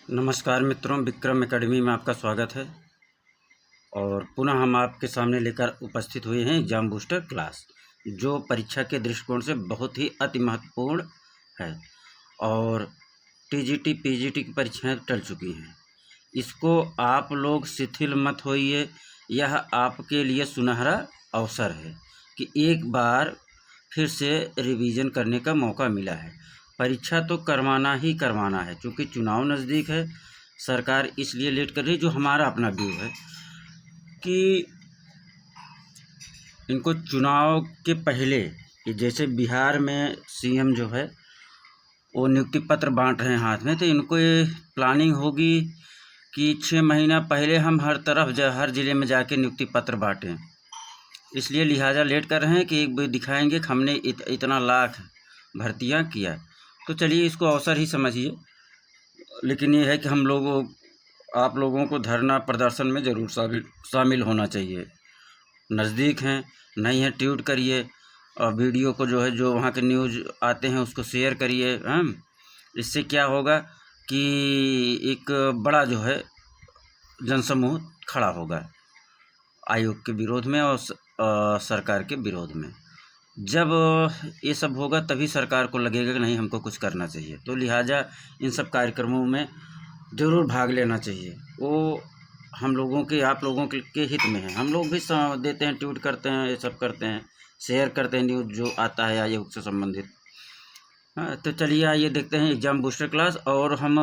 नमस्कार मित्रों, विक्रम एकेडमी में आपका स्वागत है। और पुनः हम आपके सामने लेकर उपस्थित हुए हैं एग्ज़ाम बूस्टर क्लास, जो परीक्षा के दृष्टिकोण से बहुत ही अति महत्वपूर्ण है। और टीजीटी पीजीटी की परीक्षाएं टल चुकी हैं। इसको आप लोग शिथिल मत होइए। यह आपके लिए सुनहरा अवसर है कि एक बार फिर से रिवीजन करने का मौका मिला है। परीक्षा तो करवाना ही करवाना है, क्योंकि चुनाव नज़दीक है। सरकार इसलिए लेट कर रही है, जो हमारा अपना व्यू है कि इनको चुनाव के पहले, कि जैसे बिहार में सीएम जो है वो नियुक्ति पत्र बांट रहे हैं हाथ में, तो इनको ये प्लानिंग होगी कि 6 महीना पहले हम हर तरफ हर ज़िले में जाके नियुक्ति पत्र बांटें। इसलिए लिहाजा लेट कर रहे हैं कि एक बार दिखाएंगे कि हमने इतना लाख भर्तियां किया। तो चलिए, इसको अवसर ही समझिए। लेकिन ये है कि हम लोगों आप लोगों को धरना प्रदर्शन में ज़रूर शामिल होना चाहिए। नज़दीक हैं, नहीं है ट्वीट करिए, और वीडियो को जो है, जो वहाँ के न्यूज़ आते हैं उसको शेयर करिए। इससे क्या होगा कि एक बड़ा जो है जनसमूह खड़ा होगा आयोग के विरोध में और सरकार के विरोध में। जब ये सब होगा तभी सरकार को लगेगा कि नहीं, हमको कुछ करना चाहिए। तो लिहाजा इन सब कार्यक्रमों में ज़रूर भाग लेना चाहिए। वो हम लोगों के, आप लोगों के हित में है। हम लोग भी देते हैं, ट्वीट करते हैं, ये सब करते हैं, शेयर करते हैं न्यूज़ जो आता है आयोग से संबंधित। तो चलिए आइए देखते हैं एग्ज़ाम बूस्टर क्लास। और हम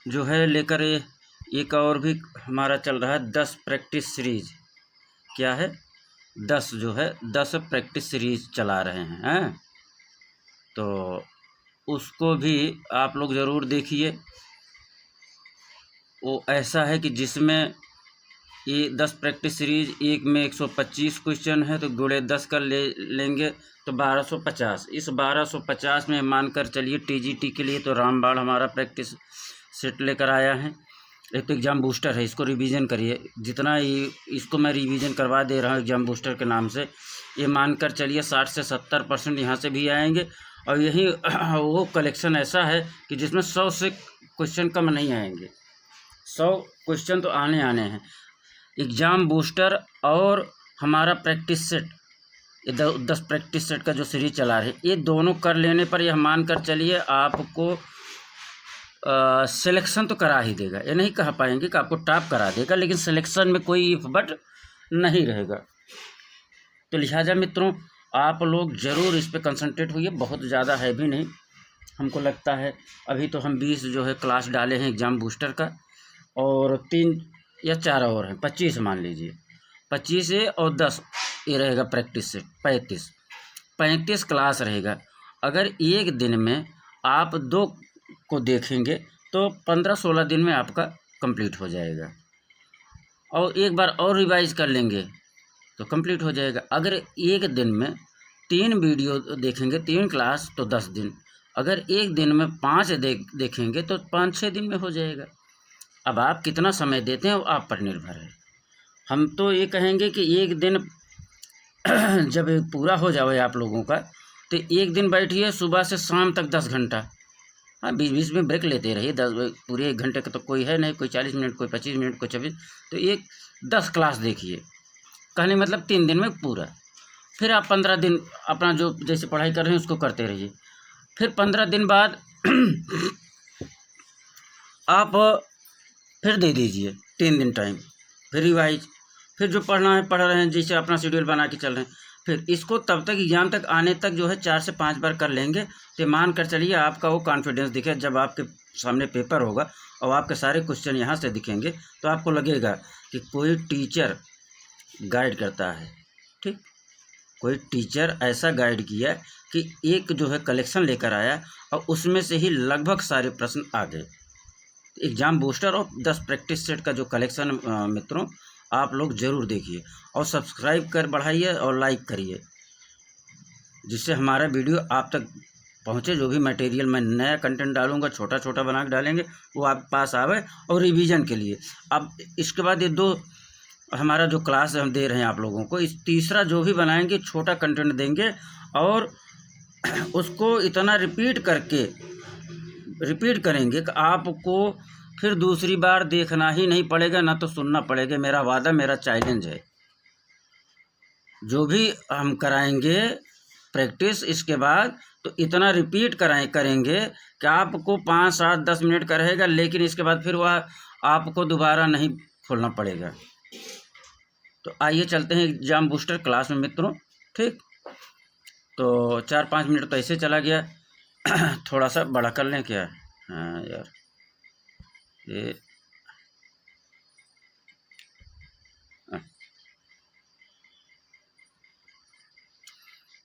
जो है लेकर एक और भी हमारा चल रहा है 10 प्रैक्टिस सीरीज। क्या है? 10 जो है 10 प्रैक्टिस सीरीज चला रहे हैं। तो उसको भी आप लोग ज़रूर देखिए। वो ऐसा है कि जिसमें ये 10 प्रैक्टिस सीरीज, एक में 125 क्वेश्चन है, तो गुणे 10 कर लेंगे तो 1250। इस 1250 में मानकर चलिए टीजीटी के लिए तो रामबाण हमारा प्रैक्टिस सेट लेकर आया है। एक तो एग्ज़ाम बूस्टर है, इसको रिवीजन करिए। जितना इसको मैं रिवीजन करवा दे रहा हूँ एग्ज़ाम बूस्टर के नाम से, ये मानकर चलिए 60 से 70% यहाँ से भी आएंगे। और यही वो कलेक्शन ऐसा है कि जिसमें 100 से क्वेश्चन कम नहीं आएंगे। 100 क्वेश्चन तो आने हैं। एग्ज़ाम बूस्टर और हमारा प्रैक्टिस सेट, ये 10 प्रैक्टिस सेट का जो सीरीज चला रहे, ये दोनों कर लेने पर यह मानकर चलिए आपको सिलेक्शन तो करा ही देगा। ये नहीं कह पाएंगे कि आपको टॉप करा देगा, लेकिन सिलेक्शन में कोई इफ बट नहीं रहेगा। तो लिहाजा मित्रों, आप लोग ज़रूर इस पे कंसंट्रेट होइए। बहुत ज़्यादा है भी नहीं, हमको लगता है। अभी तो हम 20 जो है क्लास डाले हैं एग्ज़ाम बूस्टर का, और 3 या 4 और हैं, 25 मान लीजिए। 25 है और 10 ये रहेगा प्रैक्टिस से 35 क्लास रहेगा। अगर एक दिन में आप 2 को देखेंगे तो 15-16 दिन में आपका कंप्लीट हो जाएगा। और एक बार और रिवाइज कर लेंगे तो कंप्लीट हो जाएगा। अगर एक दिन में 3 वीडियो देखेंगे, 3 क्लास, तो 10 दिन। अगर एक दिन में 5 देखेंगे तो 5-6 दिन में हो जाएगा। अब आप कितना समय देते हैं वो आप पर निर्भर है। हम तो ये कहेंगे कि एक दिन जब पूरा हो जाए आप लोगों का, तो एक दिन बैठिए सुबह से शाम तक 10 घंटा। हाँ, 20-20 में ब्रेक लेते रहिए। 10 पूरे 1 घंटे का तो कोई है नहीं, कोई 40 मिनट, कोई 25 मिनट, कोई 26। तो एक 10 क्लास देखिए, कहने मतलब 3 दिन में पूरा। फिर आप 15 दिन अपना जो जैसे पढ़ाई कर रहे हैं उसको करते रहिए। फिर 15 दिन बाद आप फिर दे दीजिए 3 दिन टाइम, फिर रिवाइज, फिर जो पढ़ना है पढ़ रहे हैं, जैसे अपना शेड्यूल बना के चल रहे हैं। फिर इसको तब तक एग्ज़ाम तक आने तक जो है 4 से 5 बार कर लेंगे, तो मान कर चलिए आपका वो कॉन्फिडेंस दिखे। जब आपके सामने पेपर होगा और आपके सारे क्वेश्चन यहाँ से दिखेंगे, तो आपको लगेगा कि कोई टीचर गाइड करता है। ठीक, कोई टीचर ऐसा गाइड किया कि एक जो है कलेक्शन लेकर आया और उसमें से ही लगभग सारे प्रश्न आ गए। एग्ज़ाम बूस्टर और 10 प्रैक्टिस सेट का जो कलेक्शन मित्रों, आप लोग ज़रूर देखिए और सब्सक्राइब कर बढ़ाइए और लाइक करिए, जिससे हमारा वीडियो आप तक पहुँचे। जो भी मटेरियल मैं नया कंटेंट डालूंगा, छोटा छोटा बना के डालेंगे, वो आपके पास आवे और रिवीजन के लिए। अब इसके बाद ये 2 हमारा जो क्लास हम दे रहे हैं आप लोगों को, इस तीसरा जो भी बनाएंगे छोटा कंटेंट देंगे, और उसको इतना रिपीट करेंगे कि आपको फिर दूसरी बार देखना ही नहीं पड़ेगा, ना तो सुनना पड़ेगा। मेरा वादा, मेरा चैलेंज है। जो भी हम कराएंगे प्रैक्टिस, इसके बाद तो इतना रिपीट करेंगे कि आपको 5, 7, 10 मिनट का रहेगा, लेकिन इसके बाद फिर वह आपको दोबारा नहीं खोलना पड़ेगा। तो आइए चलते हैं एग्जाम बूस्टर क्लास में मित्रों। ठीक, तो 4-5 मिनट तो ऐसे चला गया। थोड़ा सा बड़ा कर लें क्या? हाँ यार, ये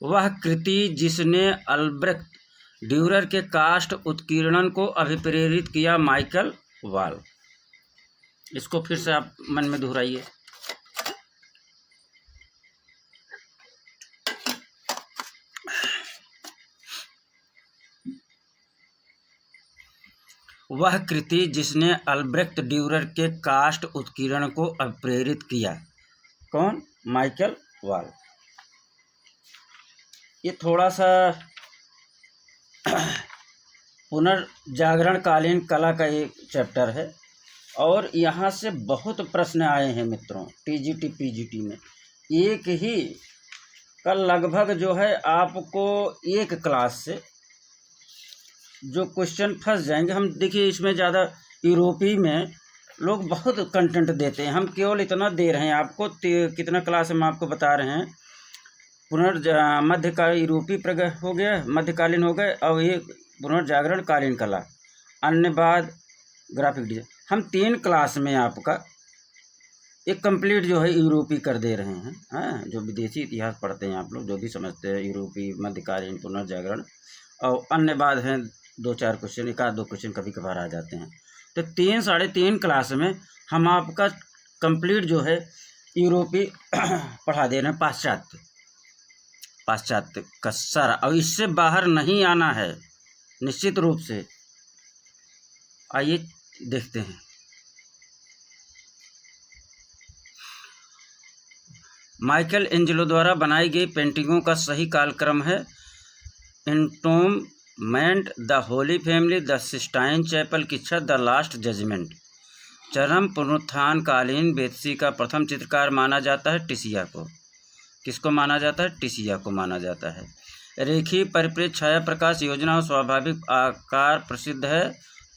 वह कृति जिसने अल्ब्रेक्ट ड्यूरर के कास्ट उत्कीर्णन को अभिप्रेरित किया, माइकल वाल। इसको फिर से आप मन में दोहराइए। वह कृति जिसने अल्ब्रेक्ट ड्यूरर के कास्ट उत्कीर्णन को अभिप्रेरित किया, कौन? माइकल वाल। ये थोड़ा सा पुनर्जागरणकालीन कला का एक चैप्टर है, और यहाँ से बहुत प्रश्न आए हैं मित्रों टीजीटी पीजीटी में। एक ही कल लगभग जो है आपको एक क्लास से जो क्वेश्चन फंस जाएंगे। हम देखिए, इसमें ज़्यादा यूरोपीय में लोग बहुत कंटेंट देते हैं, हम केवल इतना दे रहे हैं आपको। कितना क्लास हम आपको बता रहे हैं। मध्यकाल यूरोपीय प्रगत हो गया, मध्यकालीन हो गए, और ये पुनर्जागरणकालीन कला, अन्यवाद, ग्राफिक डिजाइन। हम 3 क्लास में आपका एक कंप्लीट जो है यूरोपीय कर दे रहे हैं। हाँ, जो विदेशी इतिहास पढ़ते हैं आप लोग, जो भी समझते हैं यूरोपीय, मध्यकालीन, पुनर्जागरण, और अन्यवाद हैं 2-4 क्वेश्चन, 1-2 क्वेश्चन कभी कभार आ जाते हैं। तो 3, 3.5 क्लास में हम आपका कंप्लीट जो है यूरोपीय पढ़ा दे रहे हैं, पाश्चात्य का सारा। और इससे बाहर नहीं आना है निश्चित रूप से। आइए देखते हैं। माइकल एंजेलो द्वारा बनाई गई पेंटिंगों का सही कालक्रम है: entombment, the Holy Family, the Sistine Chapel की छत, द लास्ट जजमेंट। चरम पुनरुत्थान कालीन बेत्सी का प्रथम चित्रकार माना जाता है टिसिया को। किसको माना जाता है? टिसिया को माना जाता है। रेखीय परिप्रेक्ष्य छाया प्रकाश योजना और स्वाभाविक आकार प्रसिद्ध है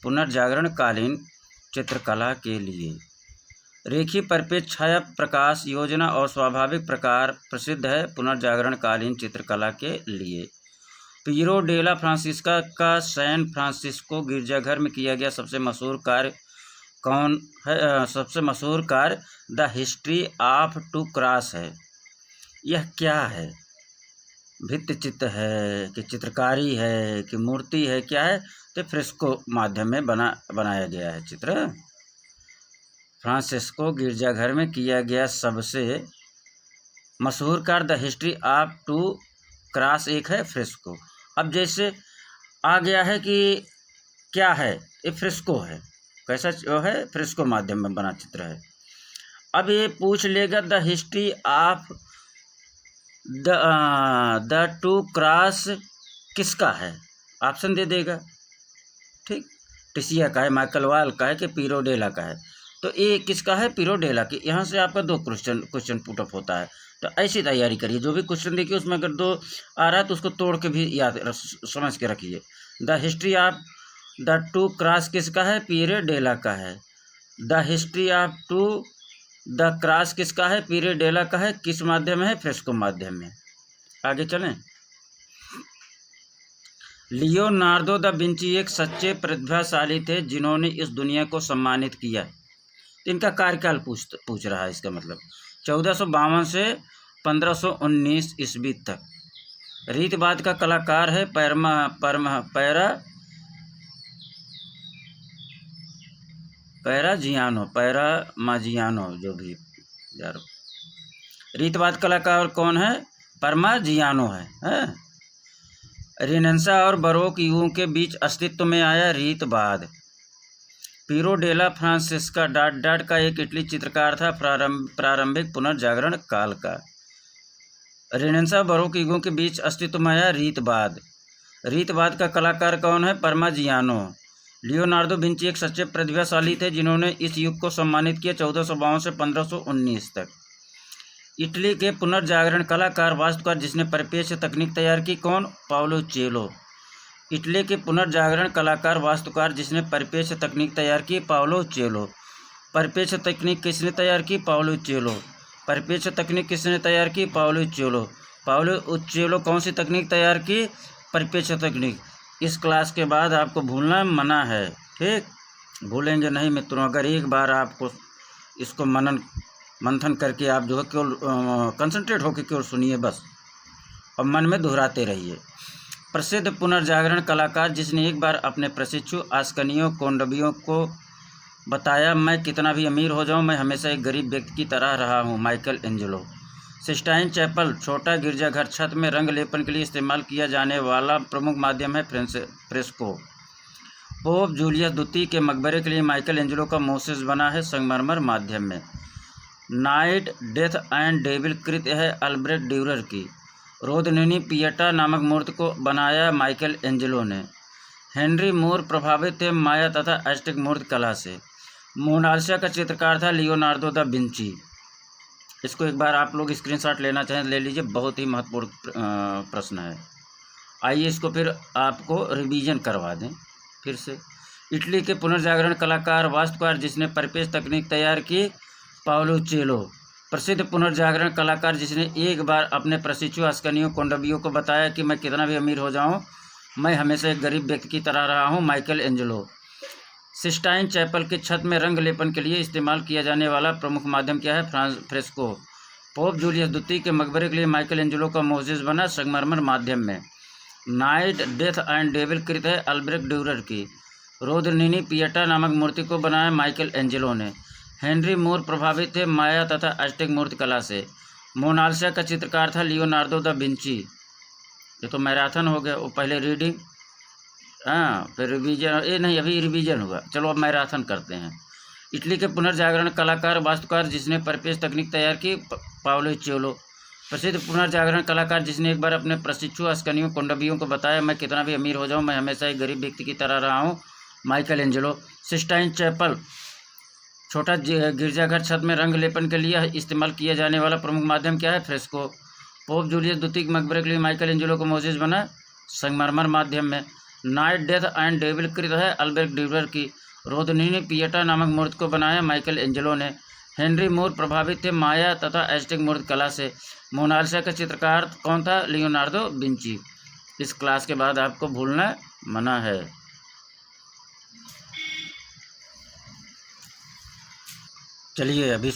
पुनर्जागरण कालीन चित्रकला के लिए। रेखीय परिप्रेक्ष्य छाया प्रकाश योजना और स्वाभाविक प्रकार प्रसिद्ध है पुनर्जागरण कालीन चित्रकला के लिए। पीरो डेला फ्रांसिस्का का सैन फ्रांसिस्को गिरजाघर में किया गया सबसे मशहूर कार्य कौन है? सबसे मशहूर कार्य द हिस्ट्री ऑफ 2 क्रॉस है। यह क्या है? भित्ति चित्र है कि चित्रकारी है कि मूर्ति है, क्या है? तो फ्रेस्को माध्यम में बनाया गया है चित्र। फ्रांसिस्को गिरजाघर में किया गया सबसे मशहूर कार्य द हिस्ट्री ऑफ 2 क्रॉस एक है फ्रेस्को। अब जैसे आ गया है कि क्या है? ये फ्रेस्को है। कैसा जो है? फ्रेस्को माध्यम में बना चित्र है। अब ये पूछ लेगा the history of the 2 cross किसका है? ऑप्शन दे देगा। ठीक, टिसिया का है, माइकल वाल का है कि पीरो डेला का है? तो ये किसका है? पीरो डेला की। यहाँ से आपका 2 क्वेश्चन पुटअप होता है। तो ऐसी तैयारी करिए, जो भी क्वेश्चन देखिए उसमें अगर 2 आ रहा है तो उसको तोड़ के भी याद समझ के रखिए। The history of the 2 cross किसका है? पीरो डेला का है। The history of 2 the cross किसका है? पीरो डेला का है। किस माध्यम में है? फ्रेस्को माध्यम में। आगे चलें। लियोनार्दो दा विंची एक सच्चे प्रतिभाशाली थे जिन्होंने इस दुनिया को सम्मानित किया। इनका कार्यकाल पूछ रहा है। इसका मतलब 1452 से 1519 ईस्वी तक। रीतवाद का कलाकार है पैरामाजियानो, जो भी यार। रीतवाद कलाकार कौन है? परमाजियानो है। रेनेसां और बरोक युगों के बीच अस्तित्व में आया रीतवाद। पीरो डेला फ्रांसिस्का का एक इटली चित्रकार था प्रारंभिक पुनर्जागरण काल का। रेनेसां बरोक युगों के बीच अस्तित्व में आया रीतवाद। रीतवाद का कलाकार कौन है? परमाजियानो। लियोनार्डो विंची एक सच्चे प्रतिभाशाली थे जिन्होंने इस युग को सम्मानित किया 1452 से 1519 तक। इटली के पुनर्जागरण कलाकार वास्तुकार जिसने परिपेक्ष तकनीक तैयार की, कौन? पाओलो चेलो। इटली के पुनर्जागरण कलाकार वास्तुकार जिसने परिपेक्ष तकनीक तैयार की, पाओलो चेलो। परिपेक्ष तकनीक किसने तैयार की? पाओलो चेलो। परिपेक्ष तकनीक किसने तैयार की? पाओलो चेलो। पाओलो चेलो कौन सी तकनीक तैयार की? परिपेक्ष तकनीक। इस क्लास के बाद आपको भूलना मना है, ठीक? भूलेंगे नहीं मित्रों। अगर एक बार आपको इसको मंथन करके आप जो है केवल कंसंट्रेट होकर केवल सुनिए बस, और मन में दोहराते रहिए। प्रसिद्ध पुनर्जागरण कलाकार जिसने एक बार अपने प्रशिक्षु आस्कनियों कोंडवियों को बताया, मैं कितना भी अमीर हो जाऊं, मैं हमेशा एक गरीब व्यक्ति की तरह रहा हूं, माइकल एंजेलो। सिस्टाइन चैपल छोटा गिरजाघर, छत में रंग लेपन के लिए इस्तेमाल किया जाने वाला प्रमुख माध्यम है फ्रेस्को। पोप जूलियस द्वितीय के मकबरे के लिए माइकल एंजेलो का मोसेस बना है संगमरमर माध्यम में। नाइट, डेथ एंड डेविल कृत्य है अल्ब्रेक्ट ड्यूरर की। रोदनीनी पिएटा नामक मूर्ति को बनाया माइकल एंजेलो ने। हेनरी मूर प्रभावित थे माया तथा एस्टेक मूर्ति कला से। मोनालिसा का चित्रकार था लियोनार्डो दा विंची। इसको एक बार आप लोग स्क्रीनशॉट लेना चाहें ले लीजिए, बहुत ही महत्वपूर्ण प्रश्न है। आइए इसको फिर आपको रिवीजन करवा दें फिर से। इटली के पुनर्जागरण कलाकार वास्तुकार जिसने परिपेक्ष तकनीक तैयार की, पाओलो चेलो। प्रसिद्ध पुनर्जागरण कलाकार जिसने एक बार अपने प्रशिक्षु आस्कनियों कोंडवियों को बताया कि मैं कितना भी अमीर हो जाऊं, मैं हमेशा एक गरीब व्यक्ति की तरह रहा हूं, माइकल एंजेलो। सिस्टाइन चैपल की छत में रंग लेपन के लिए इस्तेमाल किया जाने वाला प्रमुख माध्यम क्या है? फ्रेस्को। पोप जूलियस द्वितीय के मकबरे के लिए माइकल एंजेलो का मोसेस बना संगमरमर माध्यम में। नाइट, डेथ एंड डेविल कृत है अल्ब्रेक्ट ड्यूरर की। रोदनीनी पिएटा नामक मूर्ति को बनाया माइकल एंजेलो ने। हेनरी मूर प्रभावित थे माया तथा एस्टेक मूर्ति कला से। मोनालिसा का चित्रकार था लियोनार्डो दा विंची। ये तो मैराथन हो गया, वो पहले रीडिंग, फिर रिवीजन, ये नहीं अभी रिवीजन होगा। चलो अब मैराथन करते हैं। इटली के पुनर्जागरण कलाकार वास्तुकार जिसने परिपेक्ष तकनीक तैयार की, पाओलो चेलो। प्रसिद्ध पुनर्जागरण कलाकार जिसने एक बार अपने प्रशिक्षु आस्कनियों कोंडवियों को बताया, मैं कितना भी अमीर हो जाऊं, मैं हमेशा एक गरीब व्यक्ति की तरह रहा हूं, माइकल एंजेलो। सिस्टाइन चैपल छोटा गिरजाघर, छत में रंग लेपन के लिए इस्तेमाल किया जाने वाला प्रमुख माध्यम क्या है? फ्रेस्को। पोप जूलियस द्वितीय के मकबरे के लिए माइकल एंजेलो को मोसेस बना संगमरमर माध्यम में। नाइट, डेथ एंड डेविल कृत है अल्ब्रेक्ट ड्यूरर की। रोदनीनी पिएटा नामक मूर्ति को बनाया माइकल एंजेलो ने। हेनरी मूर प्रभावित थे माया तथा एस्टेक मूर्ति कला से। मोनालिसा का चित्रकार कौन था? Leonardo Vinci. इस क्लास के बाद आपको भूलना मना है। चलिए अभी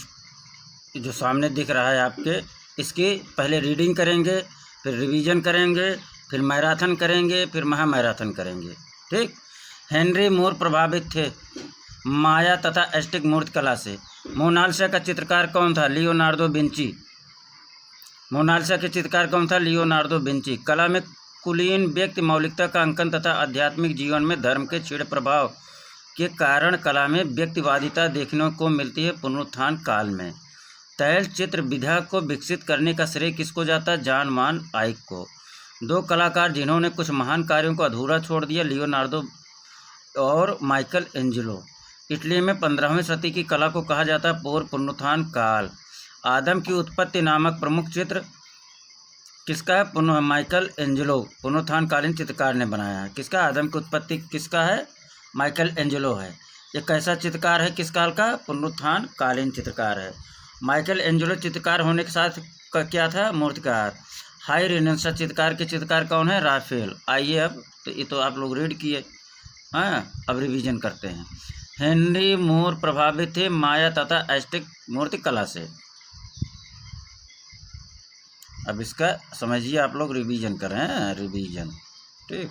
जो सामने दिख रहा है आपके, इसकी पहले रीडिंग करेंगे, फिर रिवीजन करेंगे, फिर मैराथन करेंगे, फिर महामैराथन करेंगे, ठीक? हेनरी मूर प्रभावित थे माया तथा एस्टेक मूर्ति कला से। मोनालिसा का चित्रकार कौन था? Leonardo Vinci. मोनालिसा के चित्रकार कौन था? Leonardo Vinci. कला में कुलीन व्यक्ति मौलिकता का अंकन तथा आध्यात्मिक जीवन में धर्म के क्षीण प्रभाव के कारण कला में व्यक्तिवादिता देखने को मिलती है पुनरुत्थान काल में। तैल चित्र विधा को विकसित करने का श्रेय किसको जाता है? जॉन वान आइक को। दो कलाकार जिन्होंने कुछ महान कार्यों को अधूरा छोड़ दिया, लियोनार्डो और माइकल एंजेलो। इटली में 15वीं सदी की कला को कहा जाता है पूर्व पुनरुत्थान काल। आदम की उत्पत्ति नामक प्रमुख चित्र किसका है? माइकल एंजेलो पुनरुत्थानकालीन चित्रकार ने बनाया है। किसका? आदम की उत्पत्ति किसका है? माइकल एंजेलो है। ये कैसा चित्रकार है? किस काल का? पुनरुत्थानकालीन चित्रकार है। माइकल एंजेलो चित्रकार होने के साथ क्या था? मूर्तिकार। हाई रेनेसां चित्रकार के चित्रकार कौन है? राफेल। आइए अब तो ये तो आप लोग रीड किए, अब रिवीजन करते हैं। हेनरी मूर प्रभावित थे माया तथा एस्टेक मूर्ति कला से। अब इसका समझिए आप लोग, रिवीजन करें, रिवीजन, ठीक?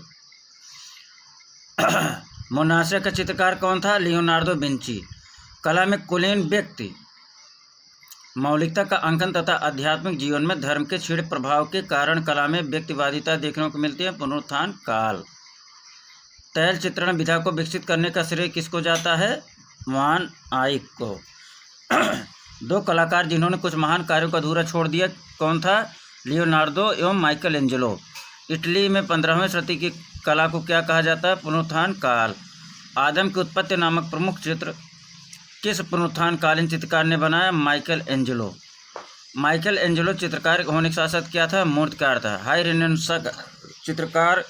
मोनालिसा का चित्रकार कौन था? Leonardo Vinci. कला में कुलीन व्यक्ति मौलिकता का अंकन तथा आध्यात्मिक जीवन में धर्म के क्षीण प्रभाव के कारण कला में व्यक्तिवादिता देखने को मिलती है पुनरुत्थान काल। तैल चित्रण विधा को विकसित करने का श्रेय किसको जाता है? वान आइक को। दो कलाकार जिन्होंने कुछ महान कार्यों को अधूरा छोड़ दिया, कौन था? लियोनार्डो एवं माइकल एंजेलो। इटली में 15वीं सदी की कला को क्या कहा जाता है? पुनरुत्थान काल। आदम की उत्पत्ति नामक प्रमुख चित्र किस पुनरुत्थानकालीन चित्रकार ने बनाया? Michael Angelo. माइकल एंजेलो चित्रकार होने के साथ साथ क्या था? मूर्तिकार था। हाई रेनेसां चित्रकार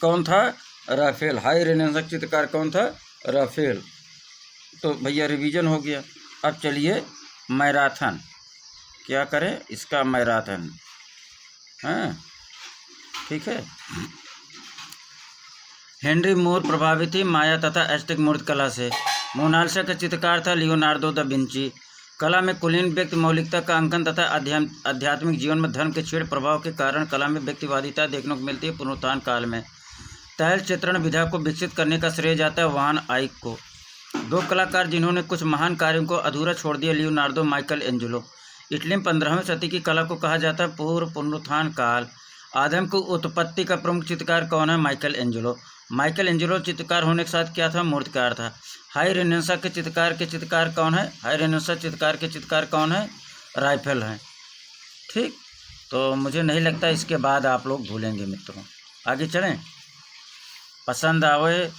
कौन था? राफेल। हाई रेनेसां चित्रकार कौन था? राफेल। तो भैया रिवीजन हो गया। अब चलिए मैराथन, क्या करें इसका? मैराथन, हाँ ठीक है। हेनरी मोर प्रभावित थी माया तथा एस्टेक मूर्तिकला से। मोनालिसा का चित्रकार था लियोनार्दो दा विंची। कला में कुलीन व्यक्ति मौलिकता का अंकन तथा आध्यात्मिक जीवन में धर्म के क्षीण प्रभाव के कारण कला में व्यक्तिवादिता देखने को मिलती है पुनरुत्थान काल में। तैल चित्रण विधा को विकसित करने का श्रेय जाता है वान आइक को। दो कलाकार जिन्होंने कुछ महान कार्यों को अधूरा छोड़ दिया, लियोनार्दो, माइकल एंजेलो। इटली में 15वीं सदी की कला को कहा जाता है पूर्व पुनरुत्थान काल। आदम की उत्पत्ति का प्रमुख चित्रकार कौन है? Michael Angelo. माइकल एंजेलो चित्रकार होने के साथ क्या था? मूर्तिकार था। हाई रेनेसां के चित्रकार कौन है? हाई रेनेसां चित्रकार के चित्रकार कौन है? राफेल हैं। ठीक, तो मुझे नहीं लगता इसके बाद आप लोग भूलेंगे मित्रों। आगे चलें। पसंद आवे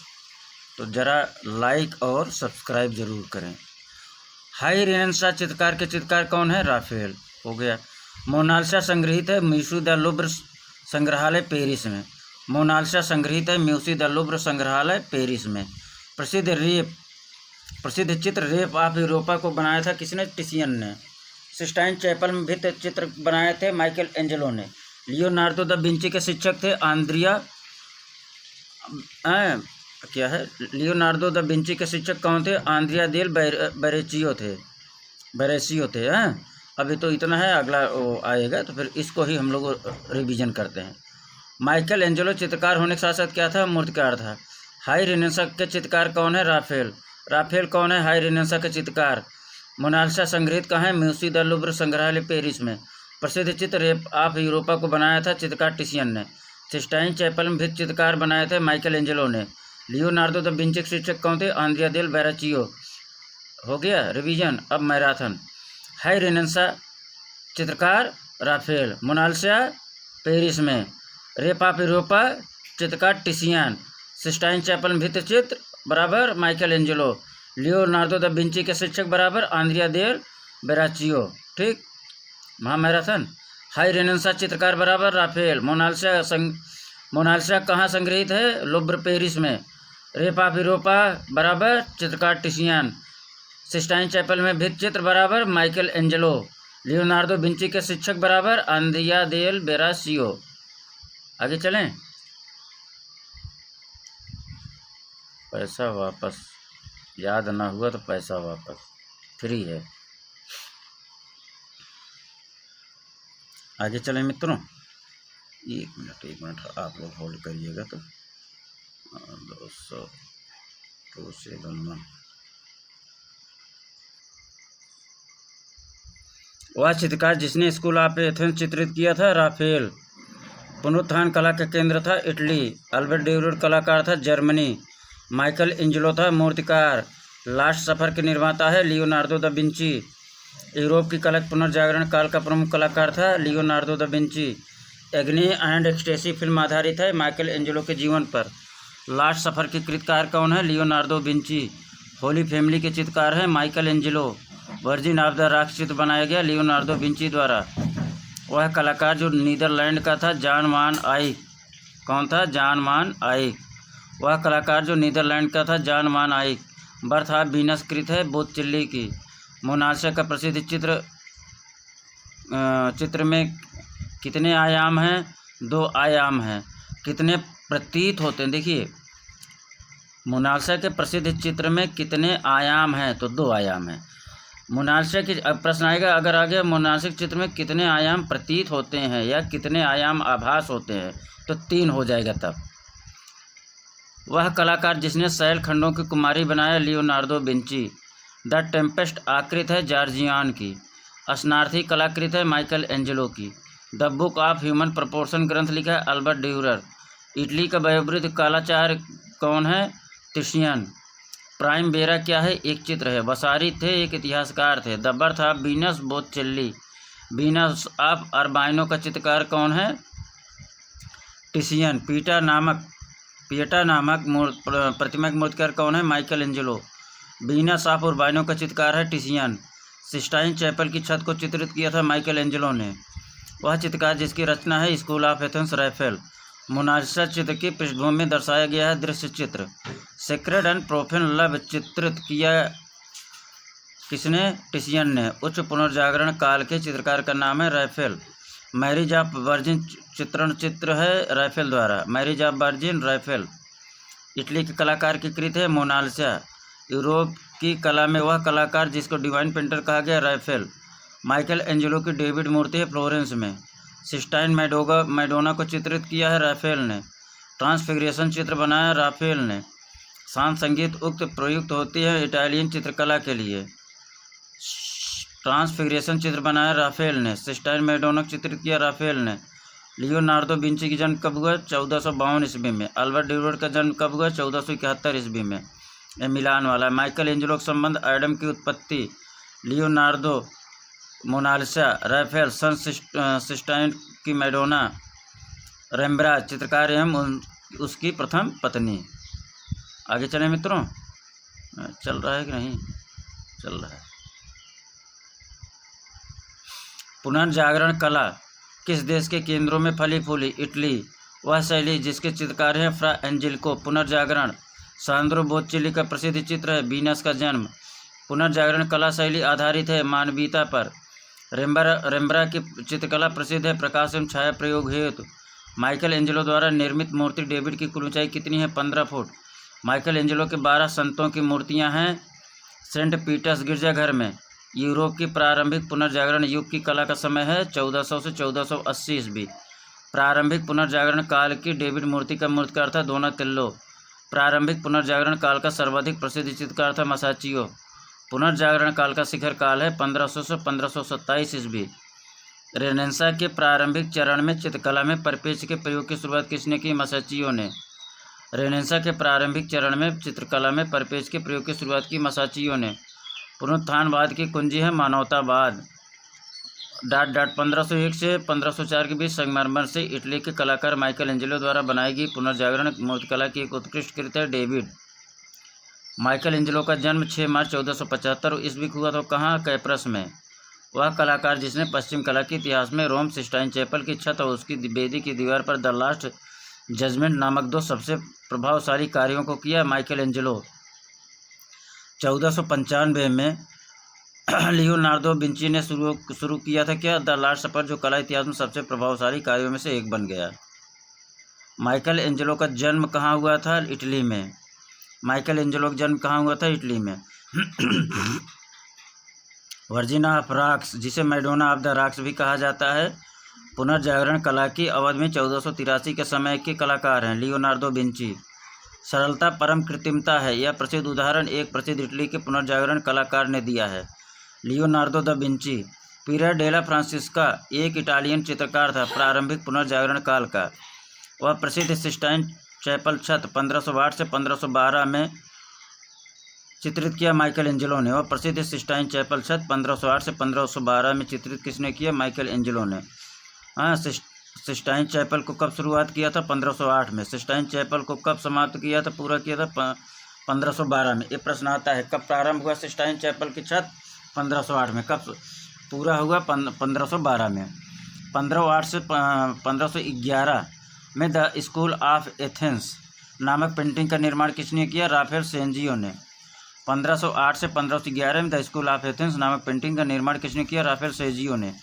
तो ज़रा लाइक और सब्सक्राइब ज़रूर करें। हाई रेनेसां चित्रकार के चित्रकार कौन है? राफेल। हो गया। मोनालिसा संग्रहित है म्यूजियम द लूव्र संग्रहालय पेरिस में। मोनालिसा संग्रहित है म्यूजियम द लूव्र संग्रहालय पेरिस में। प्रसिद्ध चित्र रेप ऑफ यूरोपा को बनाया था किसने? टिशियन ने। सिस्टाइन चैपल में भित्ति चित्र बनाए थे माइकल एंजेलो ने। लियोनार्दो दा विंची के शिक्षक थे आंद्रिया क्या है? लियोनार्दो दा विंची के शिक्षक कौन थे? आंद्रिया देल बेरेचियो थे। अभी तो इतना है, अगला वो आएगा तो फिर इसको ही हम लोग रिवीजन करते हैं। माइकल एंजेलो चित्रकार होने के साथ साथ क्या था? मूर्तिकार था। हाई रेनेसां के चित्रकार कौन है? राफेल। राफेल कौन है? हाई रेनेसां के चित्रकार। मोनालिसा संग्रहित कहाँ है? म्यूजियम द लूव्र संग्रहालय पेरिस में। प्रसिद्ध चित्र रेप ऑफ यूरोपा को बनाया था चित्रकार टिशियन ने। सिस्टाइन चैपल में भित्ति चित्रकार बनाए थे माइकल एंजेलो ने। लियोनार्दो दा विंची के शिक्षक कौन थे? आंद्रिया देल बेरेचियो। हो गया रिवीजन। अब मैराथन। हाई रेनेसां चित्रकार राफेल। मोनालिसा पेरिस में। रेप ऑफ यूरोपा चित्रकार टिशियन। सिस्टाइन चैपल में भित्ति चित्र बराबर Michael Angelo. Leonardo da Vinci के शिक्षक बराबर आंद्रिया देल बेरेचियो। ठीक, महामैराथन। हाई रेनेसां चित्रकार बराबर राफेल। मोनालिसा कहाँ संग्रहित है? लूव्र पेरिस में। रेप ऑफ यूरोपा बराबर चित्रकार टिशियन। सिस्टाइन चैपल में भित्ति चित्र बराबर माइकल एंजेलो। लियोनार्दो विंची के शिक्षक बराबर आंद्रिया देल बेरेचियो। आगे चलें। पैसा वापस, याद ना हुआ तो पैसा वापस, फ्री है। आगे चलें मित्रों। एक मिनट आप लोग होल्ड करिएगा। तो 200 वह चित्रकार जिसने स्कूल ऑफ एथेंस चित्रित किया था? राफेल। पुनरुत्थान कला का केंद्र था इटली। अल्बर्ट ड्यूरर कलाकार था जर्मनी। माइकल एंजेलो था मूर्तिकार। लास्ट सफ़र के निर्माता है लियोनार्दो दा विंची। यूरोप की कला पुनर्जागरण काल का प्रमुख कलाकार था Leonardo da Vinci. एग्नी and ecstasy film आधारित है माइकल एंजेलो के जीवन पर। लास्ट सफ़र के कृतकार कौन है? Leonardo Vinci. होली फैमिली के चित्रकार हैं Michael Angelo. Virgin of the rock चित्र बनाया गया लियोनार्दो विंची द्वारा। वह कलाकार जो नीदरलैंड का था जॉन मान आइक। कौन था? जॉन मान आइक। वह कलाकार जो नीदरलैंड का था जॉन मान आइक। बर्थ ऑफ वीनस कृत है बोत्तिचेल्ली की। मोनालिसा का प्रसिद्ध चित्र में कितने आयाम हैं? 2 आयाम हैं। कितने प्रतीत होते हैं? देखिए, मोनालिसा के प्रसिद्ध चित्र में कितने आयाम हैं? तो 2 आयाम हैं। मोनालिसा की अब प्रश्न आएगा, अगर आगे मोनालिसा के चित्र में कितने आयाम प्रतीत होते हैं या कितने आयाम आभास होते हैं, तो 3 हो जाएगा तब। वह कलाकार जिसने शैल खंडों की कुमारी बनाया लियोनार्दो विंची। द टेम्पेस्ट आकृत है जॉर्जियान की। स्नार्थी कलाकृत है माइकल एंजेलो की। The book of human proportion ग्रंथ लिखा है अल्बर्ट ड्यूरर। इटली का वयोवृद्ध कालाचार कौन है? टिशियन। प्राइम बेरा क्या है? एक चित्र है। वसारी थे, एक इतिहासकार थे। The birth of Venus Botticelli. Venus of Urbino का चित्रकार कौन है? टिशियन। पीटा नामक पिएटा नामक प्रतिमा के मूर्तिकार कौन है? Michael Angelo. वीनस ऑफ उर्बानो का चित्रकार है टिशियन। सिस्टाइन चैपल की छत को चित्रित किया था माइकल एंजेलो ने। वह चित्रकार जिसकी रचना है School of Athens, Raphael. Mona Lisa चित्र की पृष्ठभूमि में दर्शाया गया है दृश्य चित्र। सेक्रेड एंड प्रोफेन लव चित्रित किया किसने? टिशियन ने। उच्च पुनर्जागरण काल के चित्रकार का नाम है राफेल। मैरिज ऑफ वर्जिन चित्रण चित्र है राफेल द्वारा। Marriage of Virgin, Raphael. Italy के कलाकार की कृति है मोनालिसा। यूरोप की कला में वह कलाकार जिसको डिवाइन पेंटर कहा गया, राफेल। माइकल एंजेलो की डेविड मूर्ति है फ्लोरेंस में। सिस्टाइन मैडोना को चित्रित किया है राफेल ने। ट्रांसफिगरेशन चित्र बनाया राफेल ने। शांत संगीत उक्त प्रयुक्त होती है इटालियन चित्रकला के लिए। ट्रांसफिगरेशन चित्र बनाया राफेल ने। सिस्टाइन मैडोना चित्रित किया राफेल ने। लियोनार्दो विंची की जन्म कब हुआ? 1452 ईस्वी में। अल्बर्ट ड्यूरेट का जन्म कब हुआ? 1471 ईस्वी में। ये मिलान वाला। माइकल एंजेलो का संबंध एडम की उत्पत्ति, लियोनार्दो, मोनालिसा, राफेल, सन सिस्टाइन की मैडोना, रेम्ब्रांट चित्रकार एवं उसकी प्रथम पत्नी। आगे चले मित्रों, चल रहा है कि नहीं? चल रहा है। पुनर्जागरण कला किस देश के केंद्रों में फली फूली? इटली। वह शैली जिसके चित्रकार हैं फ्रा एंजेलिको। पुनर्जागरण सांद्रो बोच्चेली का प्रसिद्ध चित्र है वीनस का जन्म। पुनर्जागरण कला शैली आधारित है मानवीयता पर। रेम्ब्रांट की चित्रकला प्रसिद्ध है प्रकाश एवं छाया प्रयोग हेतु। माइकल एंजेलो द्वारा निर्मित मूर्ति डेविड की कुल ऊंचाई कितनी है? 15 फुट। माइकल एंजेलो के 12 संतों की मूर्तियां हैं सेंट पीटर्स गिरजाघर में। यूरोप की प्रारंभिक पुनर्जागरण युग की कला का समय है 1400 से 1480 ईस्वी। प्रारंभिक पुनर्जागरण काल की डेविड मूर्ति का मूर्तिकार था डोनातेल्लो। प्रारंभिक पुनर्जागरण काल का सर्वाधिक प्रसिद्ध चित्रकार था मसाचियो। पुनर्जागरण काल का शिखर काल है 1500 से 1527 ईस्वी। रेनेसां के प्रारंभिक चरण में चित्रकला में परिपेक्ष के प्रयोग की शुरुआत किसने की? मसाचियो ने। रेनेसां के प्रारंभिक चरण में चित्रकला में परिपेक्ष के प्रयोग की शुरुआत की मसाचियो ने। पुनरुत्थानवाद की कुंजी है मानवतावाद। 1501 से 1504 के बीच संगमरमर से इटली के कलाकार माइकल एंजेलो द्वारा बनाई गई पुनर्जागरण मूर्तिकला की एक उत्कृष्ट कृति है डेविड। माइकल एंजेलो का जन्म 6 मार्च 1475 ईस्वी को हुआ था। कहाँ? कैप्रेस में। वह कलाकार जिसने पश्चिम कला के इतिहास में रोम सिस्टाइन चैपल की छत और उसकी वेदी की दीवार पर द लास्ट जजमेंट नामक 2 सबसे प्रभावशाली कार्यों को किया। माइकल एंजेलो 1495 में लियोनार्दो विंची ने शुरू किया था क्या? द लास्ट सपर, जो कला इतिहास में सबसे प्रभावशाली कार्यों में से एक बन गया। माइकल एंजेलो का जन्म कहाँ हुआ था? इटली में। माइकल एंजेलो का जन्म कहाँ हुआ था? इटली में। वर्जिन ऑफ रॉक्स, जिसे मैडोना ऑफ द रॉक्स भी कहा जाता है, पुनर्जागरण कला की अवधि में 1483 के समय के कलाकार हैं लियोनार्दो विंची। सरलता परम कृत्रिमता है, यह प्रसिद्ध उदाहरण एक प्रसिद्ध इटली के पुनर्जागरण कलाकार ने दिया है, लियोनार्दो द विंची। पीरा डेला फ्रांसिस्का एक इटालियन चित्रकार था प्रारंभिक पुनर्जागरण काल का। वह प्रसिद्ध सिस्टाइन चैपल छत 1508 से 1512 में चित्रित किया माइकल एंजेलो ने। वह प्रसिद्ध सिस्टाइन चैपल छत 1508 से 1512 में चित्रित किसने किया? माइकल एंजेलो ने। हाँ, सिस्टाइन चैपल को कब शुरुआत किया था? 1508 में। सिस्टाइन चैपल को कब समाप्त किया था, पूरा किया था? 1512 में। ये प्रश्न आता है, कब प्रारंभ हुआ सिस्टाइन चैपल की छत? 1508 में। कब पूरा हुआ? 1512 में। 1508 से 1511 में द स्कूल ऑफ एथेंस नामक पेंटिंग का निर्माण किसने किया? राफेल सेंजियो ने। 1508 से 1511 में द स्कूल ऑफ एथेंस नामक पेंटिंग का निर्माण किसने किया? राफेल सेंजियो ने।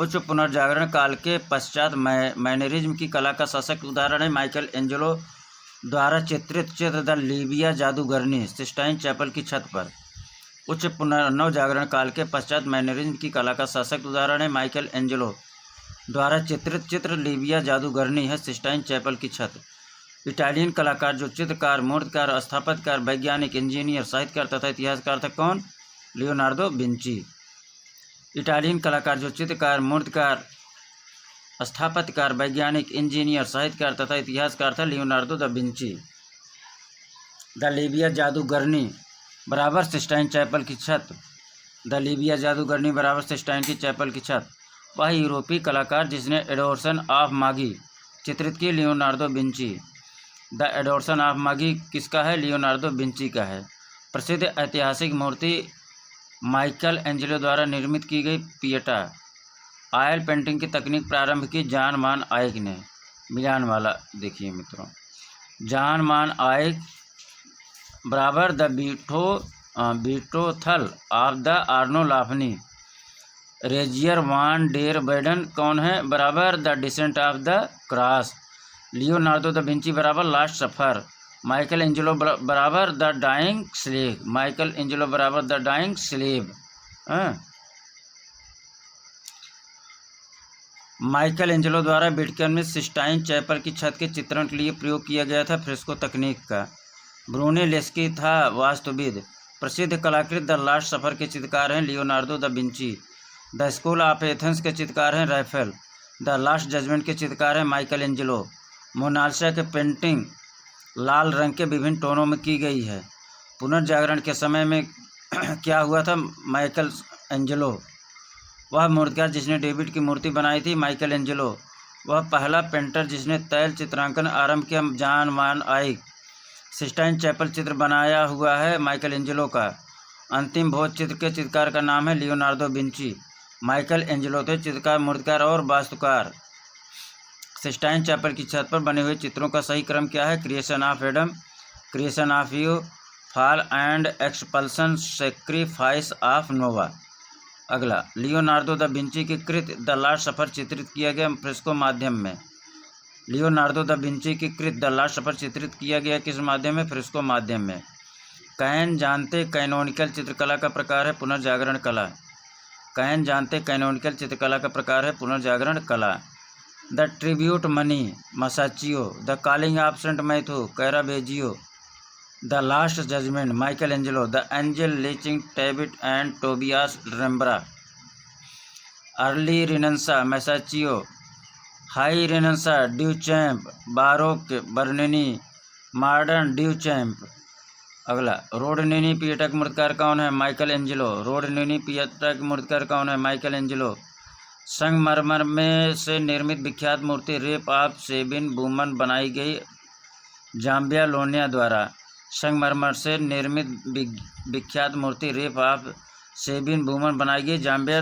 उच्च पुनर्जागरण काल के पश्चात मैनरिज्म की कला का सशक्त उदाहरण है माइकल एंजेलो द्वारा चित्रित चित्र द लीबिया जादूगरनी सिस्टाइन चैपल की छत पर। उच्च पुनर्जागरण काल के पश्चात मैनरिज्म की कला का सशक्त उदाहरण है माइकल एंजेलो द्वारा चित्रित चित्र लीबिया जादूगरनी है सिस्टाइन चैपल की छत। इटालियन कलाकार जो चित्रकार, मूर्तिकार, स्थापत्यकार, वैज्ञानिक, इंजीनियर, साहित्यकार तथा इतिहासकार था, कौन? Leonardo Vinci. इटालियन कलाकार जो चित्रकार, मूर्तिकार, स्थापत्यकार, वैज्ञानिक, इंजीनियर, साहित्यकार तथा इतिहासकार था, Leonardo da Vinci. The Libya जादूगरनी बराबर सिस्टाइन चैपल की छत। द लीबिया जादूगरनी बराबर सिस्टाइन की चैपल की छत। वह यूरोपीय कलाकार जिसने एडोर्सन ऑफ मागी चित्रित की, लियोनार्दो विंची। द एडोर्सन ऑफ मागी किसका है? लियोनार्डो विंची का है। प्रसिद्ध ऐतिहासिक मूर्ति माइकल एंजेलो द्वारा निर्मित की गई पिएटा। ऑयल पेंटिंग की तकनीक प्रारंभ की जॉन मान आइक ने। मिलान वाला देखिए मित्रों, जॉन मान आइक बराबर the betrothal of the Arnolfini. Rogier van der Weyden कौन है? बराबर the descent of the cross. Leonardo da Vinci बराबर लास्ट सफ़र। माइकल एंजेलो बराबर the dying slave. Michelangelo बराबर the dying slave. Michelangelo द्वारा Vatican में Sistine Chapel की छत के चित्रण के लिए प्रयोग किया गया था फ्रेस्को तकनीक का। ब्रूनेलेस्की था वास्तुविद। प्रसिद्ध कलाकृत द लास्ट सफ़र के चित्रकार हैं Leonardo da Vinci. The school of Athens के चित्रकार हैं राफेल। द लास्ट जजमेंट के चित्रकार हैं माइकल एंजेलो। मोनालिसा के पेंटिंग लाल रंग के विभिन्न टोनों में की गई है। पुनर्जागरण के समय में क्या हुआ था? माइकल एंजेलो वह मूर्तिकार जिसने डेविड की मूर्ति बनाई थी, माइकल एंजेलो। वह पहला पेंटर जिसने तैल चित्रांकन आरंभ किया, जॉन मान आइक। सिस्टाइन चैपल चित्र बनाया हुआ है माइकल एंजेलो का। अंतिम भोज चित्र के चित्रकार का नाम है लियोनार्डो विंची। माइकल एंजेलो थे चित्रकार, मूर्तिकार और वास्तुकार। सिस्टाइन चैपल की छत पर बने हुए चित्रों का सही क्रम क्या है? Creation of Adam, creation of you, fall and expulsion, sacrifice of नोवा। अगला, लियोनार्डो द विंची की कृत द लास्ट सफ़र चित्रित किया गया फ्रेस्को माध्यम में। लियोनार्डो द विंची की कृत द लास्ट सफ़र चित्रित किया गया किस माध्यम में? फ्रेस्को माध्यम में। कैन जानते कैनोनिकल चित्रकला का प्रकार है पुनर्जागरण कला। कैन जानते कैनोनिकल चित्रकला का प्रकार है पुनर्जागरण कला। The tribute money Masaccio. The calling of Saint Matthew Caravaggio. The last judgment Michelangelo. The angel leaving Tobit and Tobias Rembrandt. Early Renaissance Masaccio. High Renaissance Duchamp. Baroque Bernini. Modern Duchamp. अगला, Rondanini Pieta के मूर्तिकार कौन है? Michael Angelo. रोडनिनी Pieta के मूर्तिकार कौन है? Michael Angelo. संगमरमर में से निर्मित विख्यात मूर्ति रेप ऑफ सेबिन वुमन बनाई गई जाम्बिया लोनिया द्वारा। संगमरमर से निर्मित विख्यात मूर्ति रेप ऑफ सेबिन वुमन बनाई गई जाम्बिया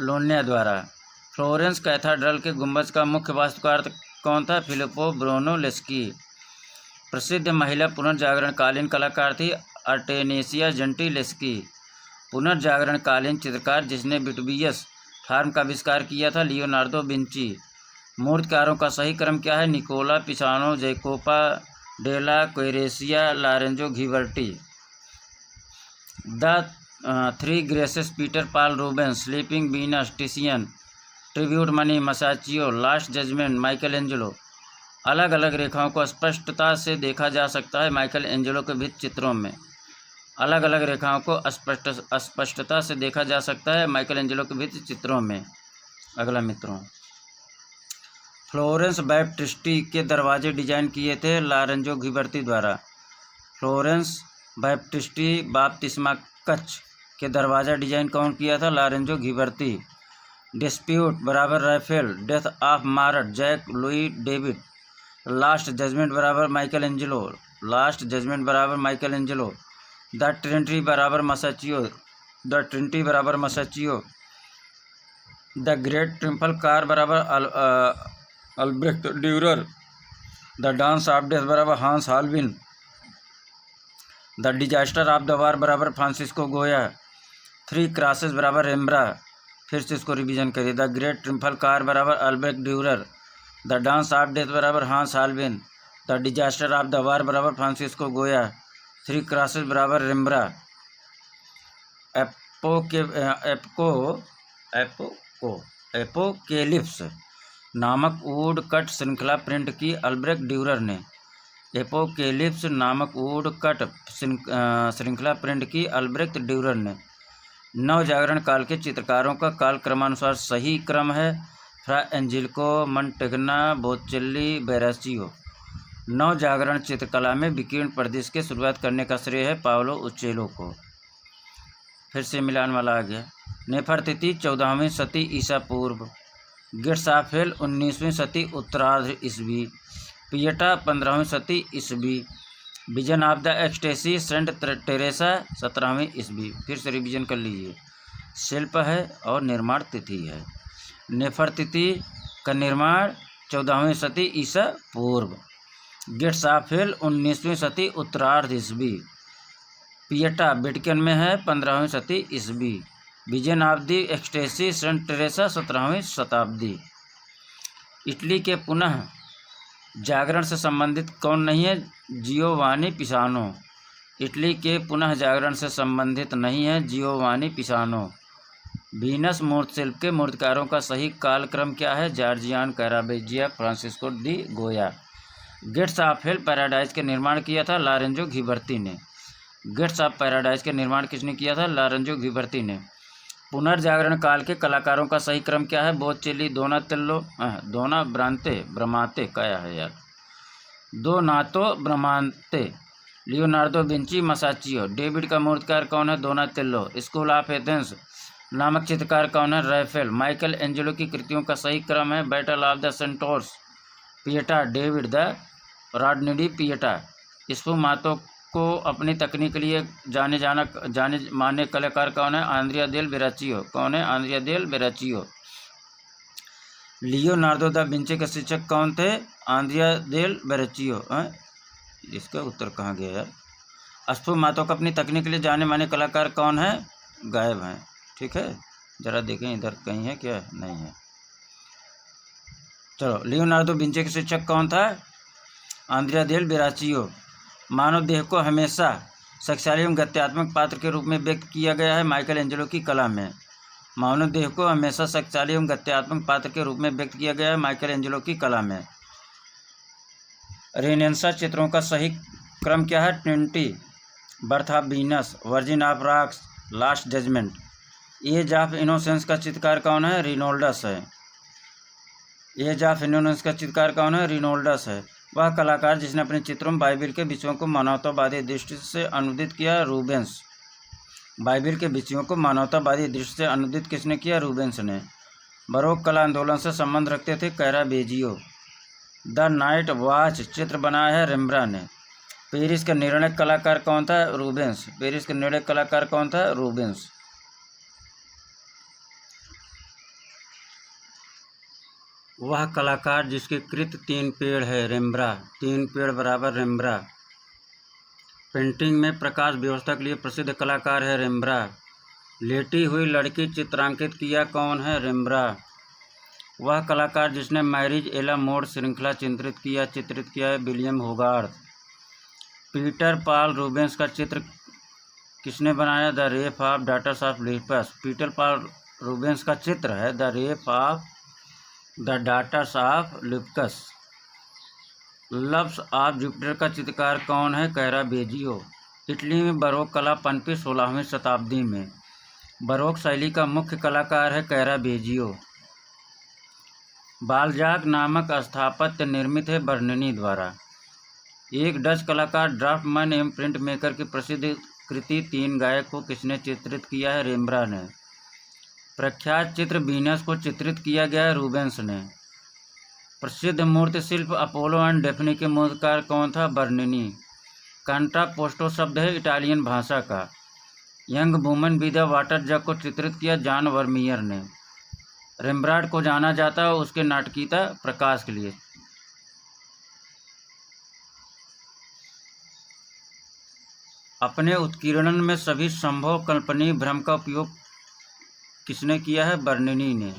लोनिया द्वारा। फ्लोरेंस कैथेड्रल के गुंबज का मुख्य वास्तुकार कौन था? फिलिप्पो ब्रूनेलेस्की। प्रसिद्ध महिला पुनर्जागरणकालीन कलाकार थी अर्टेनेसिया जेंटिलेस्की। पुनर्जागरणकालीन चित्रकार जिसने विट्रुवियस फॉर्म का आविष्कार किया था, लियोनार्डो विंची। मूर्तिकारों का सही क्रम क्या है? Nicola Pisano, Jacopo della Quercia, Lorenzo Ghiberti. The three graces Peter Paul Rubens, sleeping Venus Titian, tribute money Masaccio, last judgment Michelangelo. अलग अलग रेखाओं को स्पष्टता से देखा जा सकता है माइकल एंजेलो के भित्ति चित्रों में। अलग अलग रेखाओं को स्पष्टता से देखा जा सकता है माइकल एंजेलो के भित्ति चित्रों में। अगला मित्रों, फ्लोरेंस बैप्टिस्टी के दरवाजे डिजाइन किए थे लॉरेंजो घिबर्ती द्वारा। फ्लोरेंस बैप्टिस्टी बाप्तिस्मा कच के दरवाज़ा डिजाइन कौन किया था? Lorenzo Ghiberti. डिस्प्यूट बराबर Raphael. Death of Marat Jacques Louis David. Last judgment बराबर माइकल एंजेलो। लास्ट जजमेंट बराबर माइकल एंजेलो। द ट्रिनिटी बराबर मसाचियो। द ट्रिनिटी बराबर Masaccio. The great triumphal car बराबर Albrecht Durer. The dance of death बराबर Hans Holbein. The disaster of the war बराबर Francisco Goya. Three crosses बराबर Rembrandt. फिर से इसको रिवीजन करिए। द ग्रेट ट्रिम्पल कार बराबर Albrecht Durer. The dance of death बराबर Hans Holbein. The disaster of the war बराबर फ्रांसिस्को गोया। थ्री क्रॉसेस बराबर रेम्ब्रा। एपोकेलिप्स नामक वुड कट श्रृंखला प्रिंट की अल्ब्रेक्ट ड्यूरर ने। एपोकेलिप्स नामक वुड कट श्रृंखला प्रिंट की अल्ब्रेक्ट ड्यूरर ने। नवजागरण काल के चित्रकारों का काल क्रमानुसार सही क्रम है फ्रा एंजेलिको, मंटेगना, बोचेल्ली, वेराचियो। नवजागरण चित्रकला में विकीर्ण प्रदेश के शुरुआत करने का श्रेय है पाओलो उचेलो को। फिर से मिलान वाला आ गया। नेफरतिति 14वीं सदी ईसा पूर्व। गिट्साफेल 19वीं सदी उत्तरार्ध ईस्वी। पिएटा 15वीं शती ईस्वी। Vision of the ecstasy Saint Teresa 17वीं ईस्वी। फिर से रिवीजन कर लीजिए। शिल्प है और निर्माण तिथि है। नेफरतिथि का निर्माण 14वीं शती ईसा पूर्व। गेट्स ऑफ हिल 19वीं शती उत्तरार्ध ईस्वी। पिएटा वेटिकन में है 15वीं शती ईस्वी। Vision of the ecstasy Saint Teresa 17वीं शताब्दी। इटली के पुनः जागरण से संबंधित कौन नहीं है? Giovanni Pisano. इटली के पुनः जागरण से संबंधित नहीं है जियोवानी पिसानो। वीनस मूर्तिशिल्प के मूर्तिकारों का सही कालक्रम क्या है? जॉर्जियान कैरावेजिया, फ्रांसिस्को डी गोया। गेट्स ऑफ हेल पैराडाइज के निर्माण किया था लॉरेंजो घिबर्ती ने। गेट्स ऑफ पैराडाइज के निर्माण किसने किया था? लॉरेंजो घिबर्ती ने। पुनर्जागरण काल के कलाकारों का सही क्रम क्या है? बोच्चेली, दोनातेल्लो, दोना ब्रांते, ब्रमाते, क्या है यार, दोनातो ब्रमांते, लियोनार्डो विंची, मसाचियो। डेविड का मूर्तिकार कौन है? दोनातेल्लो। स्कूल ऑफ एथेंस नामक चित्रकार कौन है? रैफेल। माइकल एंजेलो की कृतियों का सही क्रम है? Battle of the centaurs, Pieta, David the Rondanini, Pieta. Sfumato को अपनी तकनीक के लिए जाने माने कलाकार कौन है? आंद्रिया देल वेराचियो। कौन है? आंद्रिया देल वेराचियो। लियोनार्डो दा विंची के शिक्षक कौन थे? आंद्रिया देल वेराचियो। इसका उत्तर कहाँ गया यार? स्फुमातो को अपनी तकनीक के लिए जाने माने कलाकार कौन है? गायब हैं। ठीक है, जरा देखें इधर कहीं है क्या? नहीं है। चलो, लियोनार्डो विंची के शिक्षक कौन था? आंद्रिया देल वेराचियो। मानव देह को हमेशा शक्तिशाली एवं गत्यात्मक पात्र के रूप में व्यक्त किया गया है माइकल एंजेलो की कला में। मानव देह को हमेशा शक्तिशाली एवं गत्यात्मक पात्र के रूप में व्यक्त किया गया है माइकल एंजेलो की कला में। रेनेसां चित्रों का सही क्रम क्या है? Trinity, Birth of Venus, Virgin of Rocks, Last Judgment. Age of Innocence का चित्रकार कौन है? रिनोल्डस है। एज ऑफ इनोसेंस का चित्रकार कौन है? रिनोल्डस है। वह कलाकार जिसने अपने चित्रों में बाइबिल के विषयों को मानवतावादी दृष्टि से अनुदित किया? रूबेंस। बाइबिल के विषयों को मानवतावादी दृष्टि से अनुदित किसने किया? रूबेंस ने। बरोक कला आंदोलन से संबंध रखते थे? कैरावेजियो। द नाइट वॉच चित्र बनाया है? रेम्ब्रांड ने। पेरिस का निर्णायक कलाकार कौन था? रूबेंस। पेरिस का निर्णायक कलाकार कौन था? रूबेंस। वह कलाकार जिसके कृत 3 पेड़ है? रेम्ब्रांड। 3 पेड़ बराबर रेम्ब्रांड। पेंटिंग में प्रकाश व्यवस्था के लिए प्रसिद्ध कलाकार है? रेम्ब्रांड। लेटी हुई लड़की चित्रांकित किया कौन है? रेम्ब्रांड। वह कलाकार जिसने मैरिज एला मोड श्रृंखला चित्रित किया है? William Hogarth. Peter Paul Rubens का चित्र किसने बनाया? The rape of daughters of Leucippus. Peter Paul Rubens का चित्र है the rape of the daughters of Leucippus. Loves of Jupiter का चित्रकार कौन है? कैरावेजियो। इटली में बरोक कला पनपी 16वीं शताब्दी में। बरोक शैली का मुख्य कलाकार है? कैरावेजियो। बालजाक नामक स्थापत्य निर्मित है बर्ननी द्वारा। एक डच कलाकार ड्राफ्टमैन एवं प्रिंट मेकर की प्रसिद्ध कृति 3 गायक को किसने चित्रित किया है? रेम्ब्रांड ने। प्रख्यात चित्र वीनस को चित्रित किया गया है? रूबेंस ने। प्रसिद्ध मूर्ति शिल्प अपोलो एंड डेफनी के मूर्तिकार कौन था? बर्ननी। कॉन्ट्रापोस्टो शब्द है इटालियन भाषा का। Young woman with the water jug को चित्रित किया जॉन वर्मियर ने। रेम्ब्रांड को जाना जाता है उसके नाटकीयता प्रकाश के लिए। अपने उत्कीर्णन में सभी संभव कल्पनीय भ्रम का उपयोग किसने किया है? बर्ननी ने।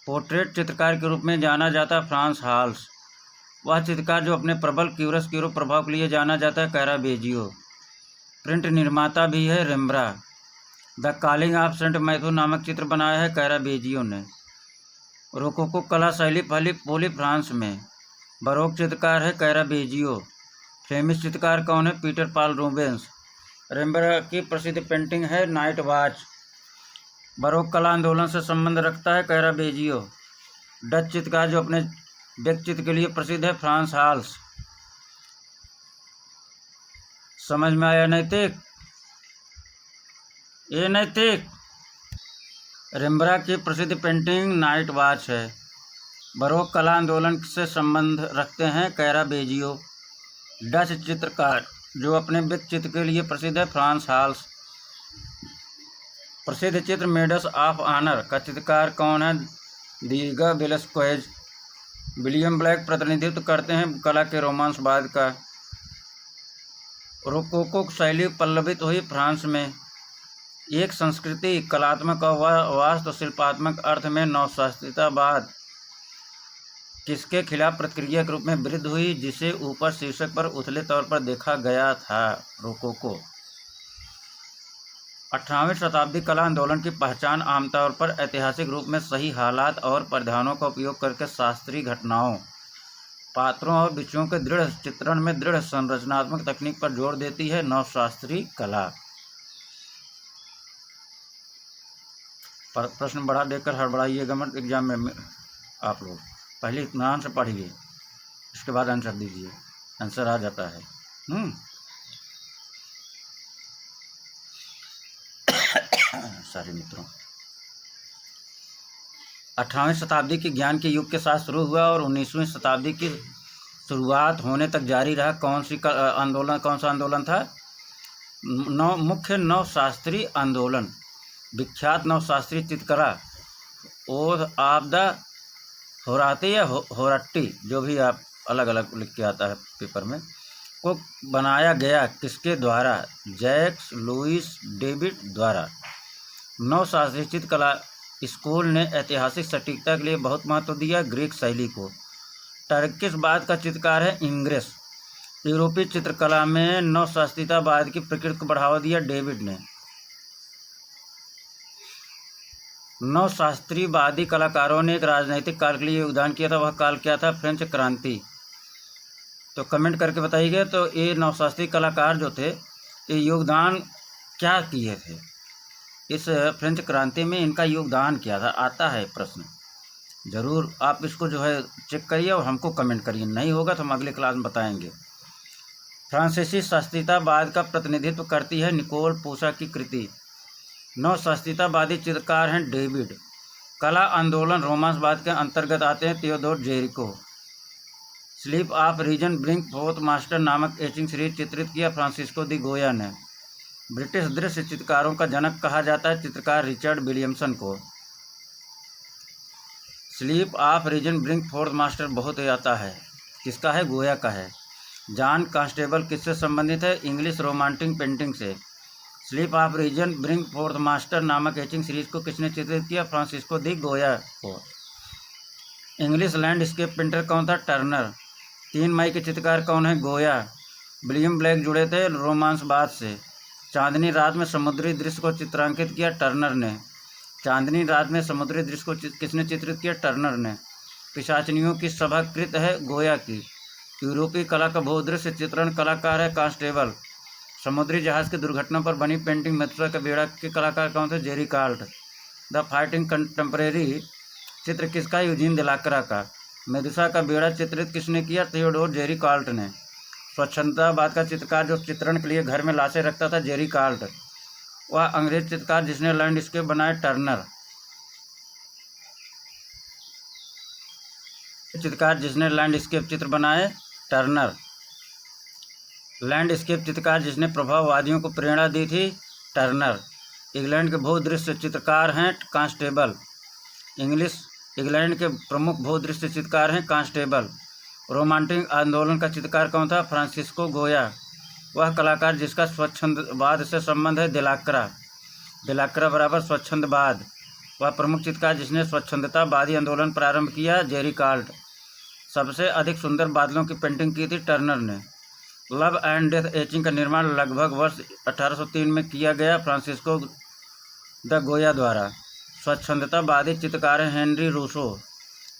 पोर्ट्रेट चित्रकार के रूप में जाना जाता है फ्रांस हाल्स। वह चित्रकार जो अपने प्रबल क्यूरोस्क्यूरो प्रभाव के लिए जाना जाता है? कैरावेजियो। प्रिंट निर्माता भी है? Rembrandt. The calling of Saint Matthew नामक चित्र बनाया है? कैरावेजियो ने। रोकोको कला शैली पहली फ्रांस में। बरोक चित्रकार है? कैरावेजियो। फ्लेमिश चित्रकार कौन है? Peter Paul Rubens. रेम्ब्रांड की प्रसिद्ध पेंटिंग है नाइट वॉच। बरोक कला आंदोलन से संबंध रखता है? कैरावेजियो। डच चित्रकार जो अपने व्यक्तित्व के लिए प्रसिद्ध है? फ्रांस हाल्स। समझ में आया नैतिक? ये नैतिक। रेम्ब्रांड की प्रसिद्ध पेंटिंग नाइट वॉच है। बरोक कला आंदोलन से संबंध रखते हैं कैराबेजियो। डच चित्रकार जो अपने व्यक्ति चित्र के लिए प्रसिद्ध है फ्रांस हाल्स। प्रसिद्ध चित्र मेडल्स ऑफ ऑनर का चित्रकार कौन है? दीगा वेलास्क्वेज। विलियम ब्लैक प्रतिनिधित्व करते हैं कला के रोमांसवाद का। रोकोको शैली पल्लवित हुई फ्रांस में। एक संस्कृति कलात्मक और वास्तुशिल्पात्मक अर्थ में नवशास्त्रीयतावाद किसके खिलाफ प्रतिक्रिया के रूप में वृद्धि हुई, जिसे ऊपर शीर्षक पर उथले तौर पर देखा गया था? रोकोको। 18वीं शताब्दी कला आंदोलन की पहचान आमतौर पर ऐतिहासिक रूप में सही हालात और परिधानों का उपयोग करके शास्त्रीय घटनाओं, पात्रों और विषयों के दृढ़ चित्रण में दृढ़ संरचनात्मक तकनीक पर जोर देती है। नवशास्त्रीय कला। प्रश्न बड़ा देकर हड़बड़ाइएगा मत एग्जाम में। आप लोग पहले इत्मीनान से पढ़िए, इसके बाद आंसर दीजिए, आंसर आ जाता है। सारे मित्रों, 18वीं शताब्दी के ज्ञान के युग के साथ शुरू हुआ और 19वीं शताब्दी की शुरुआत होने तक जारी रहा। कौन सा आंदोलन था? मुख्य नवशास्त्रीय आंदोलन। विख्यात नवशास्त्रीय चित्रकला ओथ ऑफ द होराती या होराटी, जो भी आप अलग अलग लिख के आता है पेपर में, को बनाया गया किसके द्वारा? जैक्स लुइस डेविड द्वारा। नवशास्त्रीय चित्रकला स्कूल ने ऐतिहासिक सटीकता के लिए बहुत महत्व दिया ग्रीक शैली को। टर्किशवाद का चित्रकार है इंग्रेस। यूरोपीय चित्रकला में नवशास्त्रीयतावाद की प्रकृति को बढ़ावा दिया डेविड ने। नवशास्त्रीयवादी कलाकारों ने एक राजनीतिक काल के लिए योगदान किया था। वह काल क्या था? फ्रेंच क्रांति। तो कमेंट करके बताइएगा। तो ये नवशास्त्रीय कलाकार जो थे, ये योगदान क्या किए थे इस फ्रेंच क्रांति में? इनका योगदान क्या था? आता है प्रश्न, ज़रूर आप इसको जो है चेक करिए और हमको कमेंट करिए। नहीं होगा तो हम अगले क्लास में बताएंगे। फ्रांसीसी शास्त्रीयतावाद का प्रतिनिधित्व करती है निकोल पोसा की कृति। नवशास्त्रीयतावादी चित्रकार हैं डेविड। कला आंदोलन रोमांसवाद के अंतर्गत आते हैं Theodore Gericault. Sleep of Reason Bring Forth Master नामक एचिंग सीरीज चित्रित किया फ्रांसिस्को दी गोया ने। ब्रिटिश दृश्य चित्रकारों का जनक कहा जाता है चित्रकार रिचर्ड विलियमसन को। Sleep of Reason Bring Forth Master बहुत आता है, किसका है? गोया का है। जॉन कांस्टेबल किससे संबंधित है? इंग्लिश रोमांटिक पेंटिंग से। Sleep of Reason Bring Forth Master नामक एचिंग सीरीज को किसने चित्रित किया? फ्रांसिस्को दी गोया को। इंग्लिश लैंडस्केप पेंटर कौन था? टर्नर। 3 मई के चित्रकार कौन है? गोया। विलियम ब्लैक जुड़े थे रोमांसवाद से। चांदनी रात में समुद्री दृश्य को चित्रांकित किया टर्नर ने। चांदनी रात में समुद्री दृश्य को किसने चित्रित किया? टर्नर ने। पिशाचनियों की सभा कृत है गोया की। यूरोपीय कला का भूदृश्य चित्रण कलाकार है कांस्टेबल। समुद्री जहाज की दुर्घटना पर बनी पेंटिंग मेथुसा का बेड़ा के कलाकार कौन थे? जेरी कार्ल्ट। द फाइटिंग कंटेम्परेरी चित्र किसका? यूजीन देलाक्रा का। मेदुसा का बेड़ा चित्रित किसने किया? थियोडोर जेरी कार्ल्ट ने। स्वच्छंदतावाद का चित्रकार जो चित्रण के लिए घर में लाशें रखता था? जेरी कार्ल्ट। वह अंग्रेज चित्रकार जिसने लैंडस्केप बनाए? टर्नर। चित्रकार जिसने लैंडस्केप चित्र बनाए? टर्नर। लैंडस्केप चित्रकार जिसने प्रभाववादियों को प्रेरणा दी थी? टर्नर। इंग्लैंड के भूदृश्य चित्रकार हैं कांस्टेबल। इंग्लैंड के प्रमुख भूदृश्य चित्रकार हैं कांस्टेबल। रोमांटिक आंदोलन का चित्रकार कौन था? फ्रांसिस्को गोया। वह कलाकार जिसका स्वच्छंदवाद से संबंध है? देलाक्रा। देलाक्रा बराबर स्वच्छंदवाद। वह प्रमुख चित्रकार जिसने स्वच्छंदतावादी आंदोलन प्रारंभ किया? जेरी कार्ल्ट। सबसे अधिक सुंदर बादलों की पेंटिंग की थी टर्नर ने। लव एंड डेथ एचिंग का निर्माण लगभग वर्ष 1803 में किया गया फ्रांसिस्को द गोया द्वारा। स्वच्छंदतावादी चित्रकार Henri Rousseau.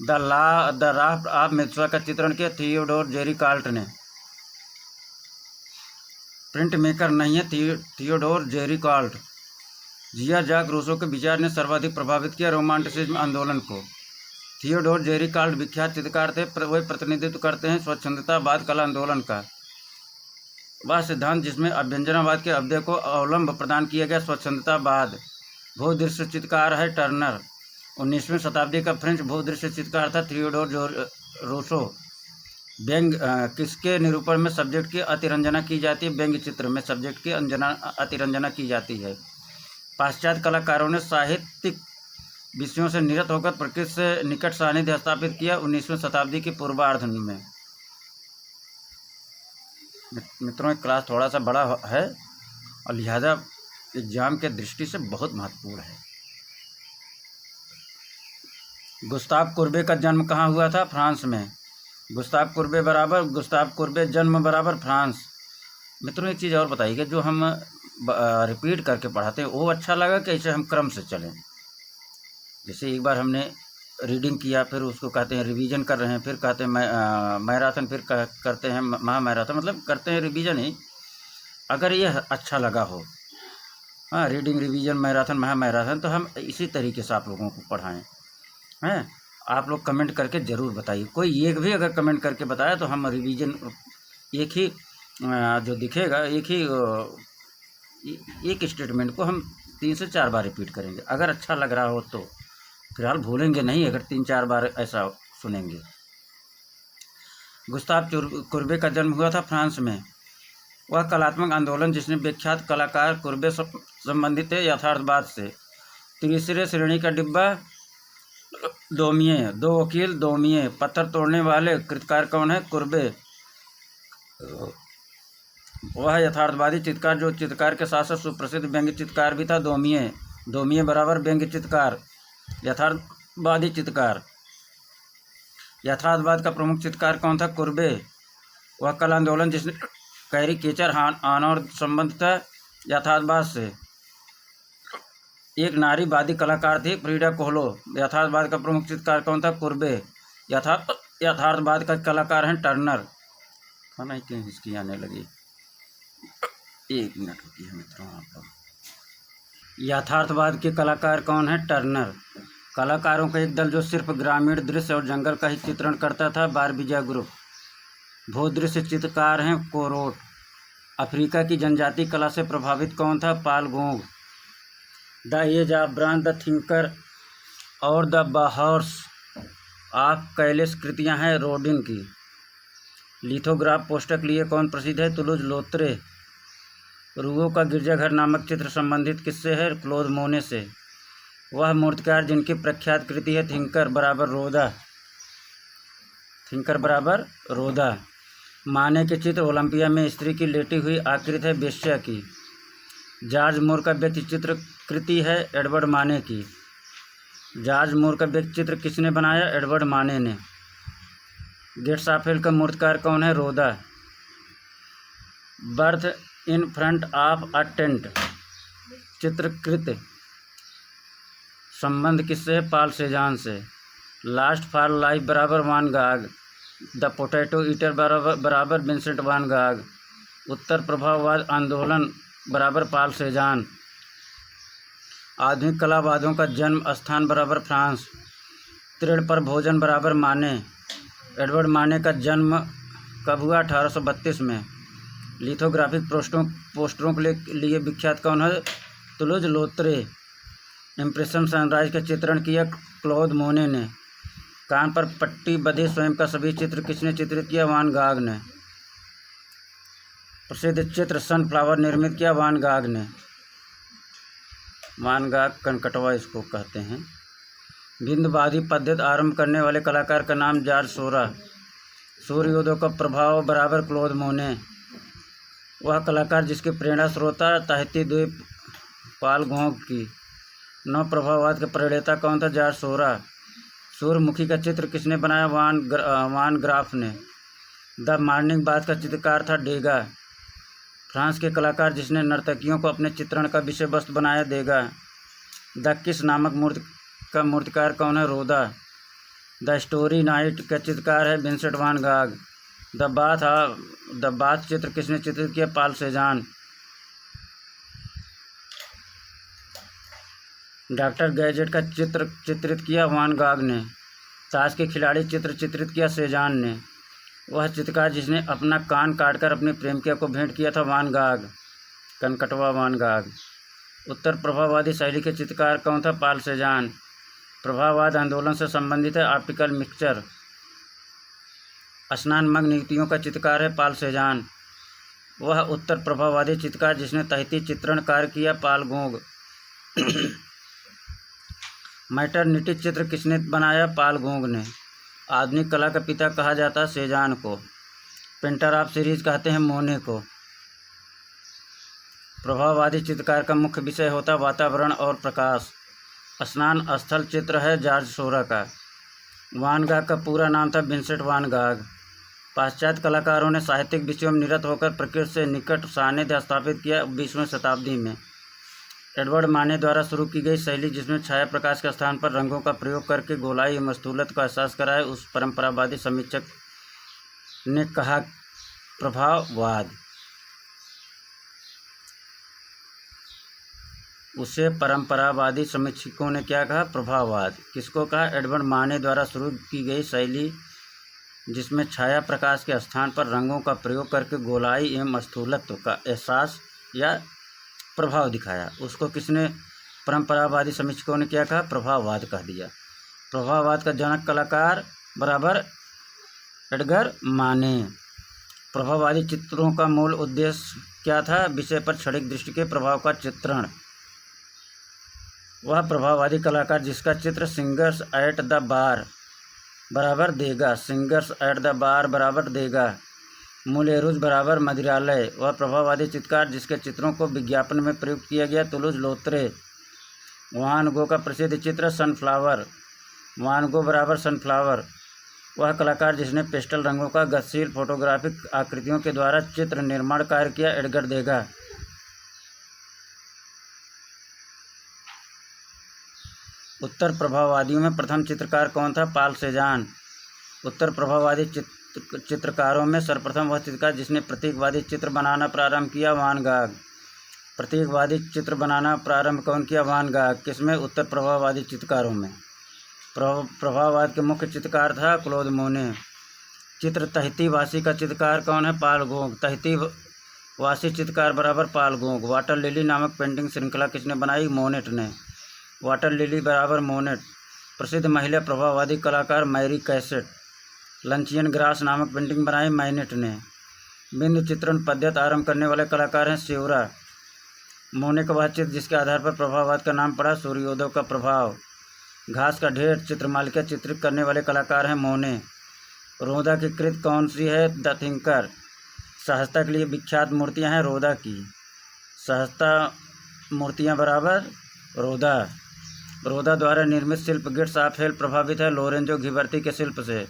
The raft of Medusa का चित्रण किया थियोडोर जेरी कार्ल्ट ने। प्रिंट मेकर नहीं है थियोडोर जेरी कार्ल्ट। जिया जाक रूसो के विचार ने सर्वाधिक प्रभावित किया रोमांटिसिज्म आंदोलन को। थियोडोर जेरी कार्ल्ट विख्यात चित्रकार थे। वे प्रतिनिधित्व करते हैं स्वच्छंदतावाद कला आंदोलन का। वह सिद्धांत जिसमें अभ्यंजनावाद के अभ्युदय को अवलंब प्रदान किया गया स्वच्छंदतावाद। भूदृश्य चित्रकार है टर्नर। 19वीं शताब्दी का फ्रेंच भूदृश्य चित्रकार था थियोडोर रोसो। व्यंग किसके निरूपण में सब्जेक्ट की अतिरंजना की जाती है? व्यंग्य चित्र में सब्जेक्ट की अतिरंजना की जाती है। पाश्चात्य कलाकारों ने साहित्यिक विषयों से निरत होकर प्रकृति से निकट सानिध्य स्थापित किया 19वीं शताब्दी की पूर्वार्ध में। मित्रों, क्लास थोड़ा सा बड़ा है और लिहाजा एग्जाम के दृष्टि से बहुत महत्वपूर्ण है। गुस्ताव कुर्बे का जन्म कहाँ हुआ था? फ्रांस में। गुस्ताव कुर्बे जन्म बराबर फ्रांस। मित्रों, एक चीज़ और बताइए कि जो हम रिपीट करके पढ़ाते हैं वो अच्छा लगा कि ऐसे हम क्रम से चलें? जैसे एक बार हमने रीडिंग किया, फिर उसको कहते हैं रिवीजन कर रहे हैं, फिर कहते हैं मैराथन, फिर करते हैं महा मैराथन, मतलब करते हैं रिवीजन ही। अगर ये अच्छा लगा हो, हाँ, रीडिंग, रिवीजन, मैराथन, महा मैराथन, तो हम इसी तरीके से आप लोगों को पढ़ाएं हैं। आप लोग कमेंट करके ज़रूर बताइए। कोई एक भी अगर कमेंट करके बताया तो हम रिवीजन एक ही जो दिखेगा एक स्टेटमेंट को हम 3 से 4 बार रिपीट करेंगे। अगर अच्छा लग रहा हो तो फिलहाल भूलेंगे नहीं, अगर 3-4 बार ऐसा सुनेंगे। गुस्ताव कुर्बे का जन्म हुआ था फ्रांस में। वह कलात्मक आंदोलन जिसने विख्यात कलाकार कुर्बे संबंधित है यथार्थवाद से। तीसरे श्रेणी का डिब्बा दोमिये, 2 वकील दोमिये। पत्थर तोड़ने वाले कृतकार कौन है? कुर्बे। वह यथार्थवादी चित्रकार जो चित्रकार के साथ साथ सुप्रसिद्ध व्यंग्य चित्रकार भी था, दोमिये। दोमिये बराबर व्यंग्य चित्रकार, यथार्थवादी चित्रकार। यथार्थवाद का प्रमुख चित्रकार कौन था? कुर्बे। वह कला आंदोलन जिसने कैरिकेचर आनर संबंध था यथार्थवाद से। एक नारीवादी कलाकार थी फ्रीडा कोहलो। यथार्थवाद का प्रमुख चित्रकार कौन था? कुर्बे। यथार्थवाद का कलाकार हैं टर्नर। खाना ही क्यों हिचकी आने लगी? 1 मिनट रुकिए मित्रों। आप यथार्थवाद के कलाकार कौन है? टर्नर। कलाकारों का एक दल जो सिर्फ ग्रामीण दृश्य और जंगल का ही चित्रण करता था, बारबीजा ग्रुप। भूदृश्य चित्रकार हैं कोरोट। अफ्रीका की जनजातीय कला से प्रभावित कौन था? Paul Gauguin. The age of bronze, the thinker और द बाहर्स ऑफ कैलेस कृतियां हैं रोडिन की। लिथोग्राफ पोस्टर के लिए कौन प्रसिद्ध है? तुलूज लोत्रे। रूगो का गिरजाघर नामक चित्र संबंधित किससे है? क्लोद मोने से। वह मूर्तिकार जिनकी प्रख्यात कृति है थिंकर बराबर रोदा। थिंकर बराबर रोदा। माने के चित्र ओलंपिया में स्त्री की लेटी हुई आकृति है वेश्या की। जॉर्ज मूर का व्यक्ति चित्र कृति है एडवर्ड माने की। जॉर्ज मूर का व्यक्ति चित्र किसने बनाया? एडवर्ड माने ने। गेट्स ऑफ हेल का मूर्तिकार कौन है? Rodin. Birth in front of a tent चित्रकृत संबंध किससे है? पाल सेजान से। लास्ट फॉर लाइफ बराबर वान गाग। द पोटैटो ईटर बराबर विंसेंट वान गाग। उत्तर प्रभाववाद आंदोलन बराबर पाल सेजान। आधुनिक कलावादों का जन्म स्थान बराबर फ्रांस। तृण पर भोजन बराबर माने। एडवर्ड माने का जन्म कब हुआ? 1832 में। लिथोग्राफिक पोस्टरों के लिए विख्यात कौन है? तुलूज लोत्रे। इम्प्रेशन सनराइज का चित्रण किया क्लोद मोने ने। कान पर पट्टी बधे स्वयं का सभी चित्र किसने चित्रित किया? वान गाग ने। प्रसिद्ध चित्र सनफ्लावर निर्मित किया वान गाग ने। वान गाग कनकटवा इसको कहते हैं। बिंदुवादी पद्धति आरंभ करने वाले कलाकार का नाम जॉर्ज सोरा। सूर्योदय का प्रभाव बराबर क्लोद मोने। वह कलाकार जिसके प्रेरणा स्रोता ताहिती द्वीप पाल गोंग की। नव प्रभाववाद के प्रणेता कौन था? जॉर्ज सोरा। सूर्यमुखी का चित्र किसने बनाया? वान ग्राफ ने। द मॉर्निंग बाथ का चित्रकार था डेगा। फ्रांस के कलाकार जिसने नर्तकियों को अपने चित्रण का विषय वस्तु बनाया? देगा। द किस नामक मूर्तिकार कौन है? रोदा। द स्टोरी नाइट का चित्रकार है विंसेंट वान गाग। द बाथ चित्र किसने चित्रित किया? पाल सेजान। डॉक्टर गैजेट का चित्र चित्रित किया वान गाग ने। ताश के खिलाड़ी चित्र चित्रित किया सेजान ने। वह चित्रकार जिसने अपना कान काटकर अपनी प्रेमिका को भेंट किया था? वान गाग। कनकटवा वान गाग। उत्तर प्रभाववादी शैली के चित्रकार कौन था? पाल सेजान। प्रभाववाद आंदोलन से संबंधित है। Optical mixture. स्नानमग्न नियुक्तियों का चित्रकार है पाल सेजान। वह उत्तर प्रभाववादी चित्रकार जिसने तहती चित्रण कार्य किया, पाल गोंग। मैटरनिटी चित्र किसने बनाया, पाल गोंग ने। आधुनिक कला का पिता कहा जाता है सेजान को। पेंटर ऑफ सीरीज कहते हैं मोने को। प्रभाववादी चित्रकार का मुख्य विषय होता वातावरण और प्रकाश। स्नान स्थल चित्र है जॉर्ज सोरा का। वान गाग का पूरा नाम था विंसेंट वान गाग। पाश्चात्य कलाकारों ने साहित्यिक विषयों में निरत होकर प्रकृति से निकट सानिध्य स्थापित किया 20वीं शताब्दी में। एडवर्ड माने द्वारा शुरू की गई शैली जिसमें छाया प्रकाश के स्थान पर रंगों का प्रयोग करके गोलाई एवं स्थूलत्व का एहसास कराए, उस परंपरावादी समीक्षक ने कहा प्रभाववाद। उसे परंपरावादी समीक्षकों ने क्या कहा, प्रभाववाद। किसको कहा, एडवर्ड माने द्वारा शुरू की गई शैली जिसमें छाया प्रकाश के स्थान पर रंगों का प्रयोग करके गोलाई एवं स्थूलत्व का एहसास या प्रभाव दिखाया, उसको किसने, परंपरावादी समीक्षकों ने क्या कहा, प्रभाववाद कह दिया। प्रभाववाद का जनक कलाकार बराबर एडगर माने। प्रभाववादी चित्रों का मूल उद्देश्य क्या था, विषय पर क्षणिक दृष्टि के प्रभाव का चित्रण। वह प्रभाववादी कलाकार जिसका चित्र सिंगर्स एट द बार बराबर देगा, सिंगर्स एट द बार बराबर देगा, मुलेरुज बराबर मदिरालय। वह प्रभाववादी चित्रकार जिसके चित्रों को विज्ञापन में प्रयुक्त किया गया, तुलुज लोत्रे। वान गो का प्रसिद्ध चित्र सनफ्लावर, वान गो बराबर सनफ्लावर। वह कलाकार जिसने पेस्टल रंगों का गतिशील फोटोग्राफिक आकृतियों के द्वारा चित्र निर्माण कार्य किया, एडगर देगा। उत्तर प्रभाववादियों में प्रथम चित्रकार कौन था, पाल सेजान। उत्तर प्रभाववादी चित्रकारों में सर्वप्रथम वह चित्रकार जिसने प्रतीकवादी चित्र बनाना प्रारंभ किया, वान गाग। प्रतीकवादी चित्र बनाना प्रारंभ कौन किया, वान गाग। किसमें, उत्तर प्रभाववादी चित्रकारों में। प्रभाववाद के मुख्य चित्रकार था क्लोद मोने। चित्र तहती वासी का चित्रकार कौन है, पाल गोंग। तहती वासी चित्रकार बराबर पाल गोंग। वाटर लिली नामक पेंटिंग श्रृंखला किसने बनाई, मोनेट ने। वाटर लिली बराबर मोनेट। प्रसिद्ध महिला प्रभाववादी कलाकार मैरी कैसेट। लंचियन ग्रास नामक पेंटिंग बनाई, मैनेट ने। बिंदु चित्रण पद्धति आरंभ करने वाले कलाकार हैं सेवरा। मोने का वह चित्र जिसके आधार पर प्रभाववाद का नाम पड़ा, सूर्योदय का प्रभाव। घास का ढेर चित्रमालिका चित्रित करने वाले कलाकार हैं मोने। रोदा की कृत कौन सी है, द थिंकर। सहजता के लिए विख्यात मूर्तियां हैं रोदा की। सहजता मूर्तियां बराबर रोदा। रोदा द्वारा निर्मित शिल्प गिट्स ऑफ हेल प्रभावित है लोरेंजो घिबर्टी के शिल्प से।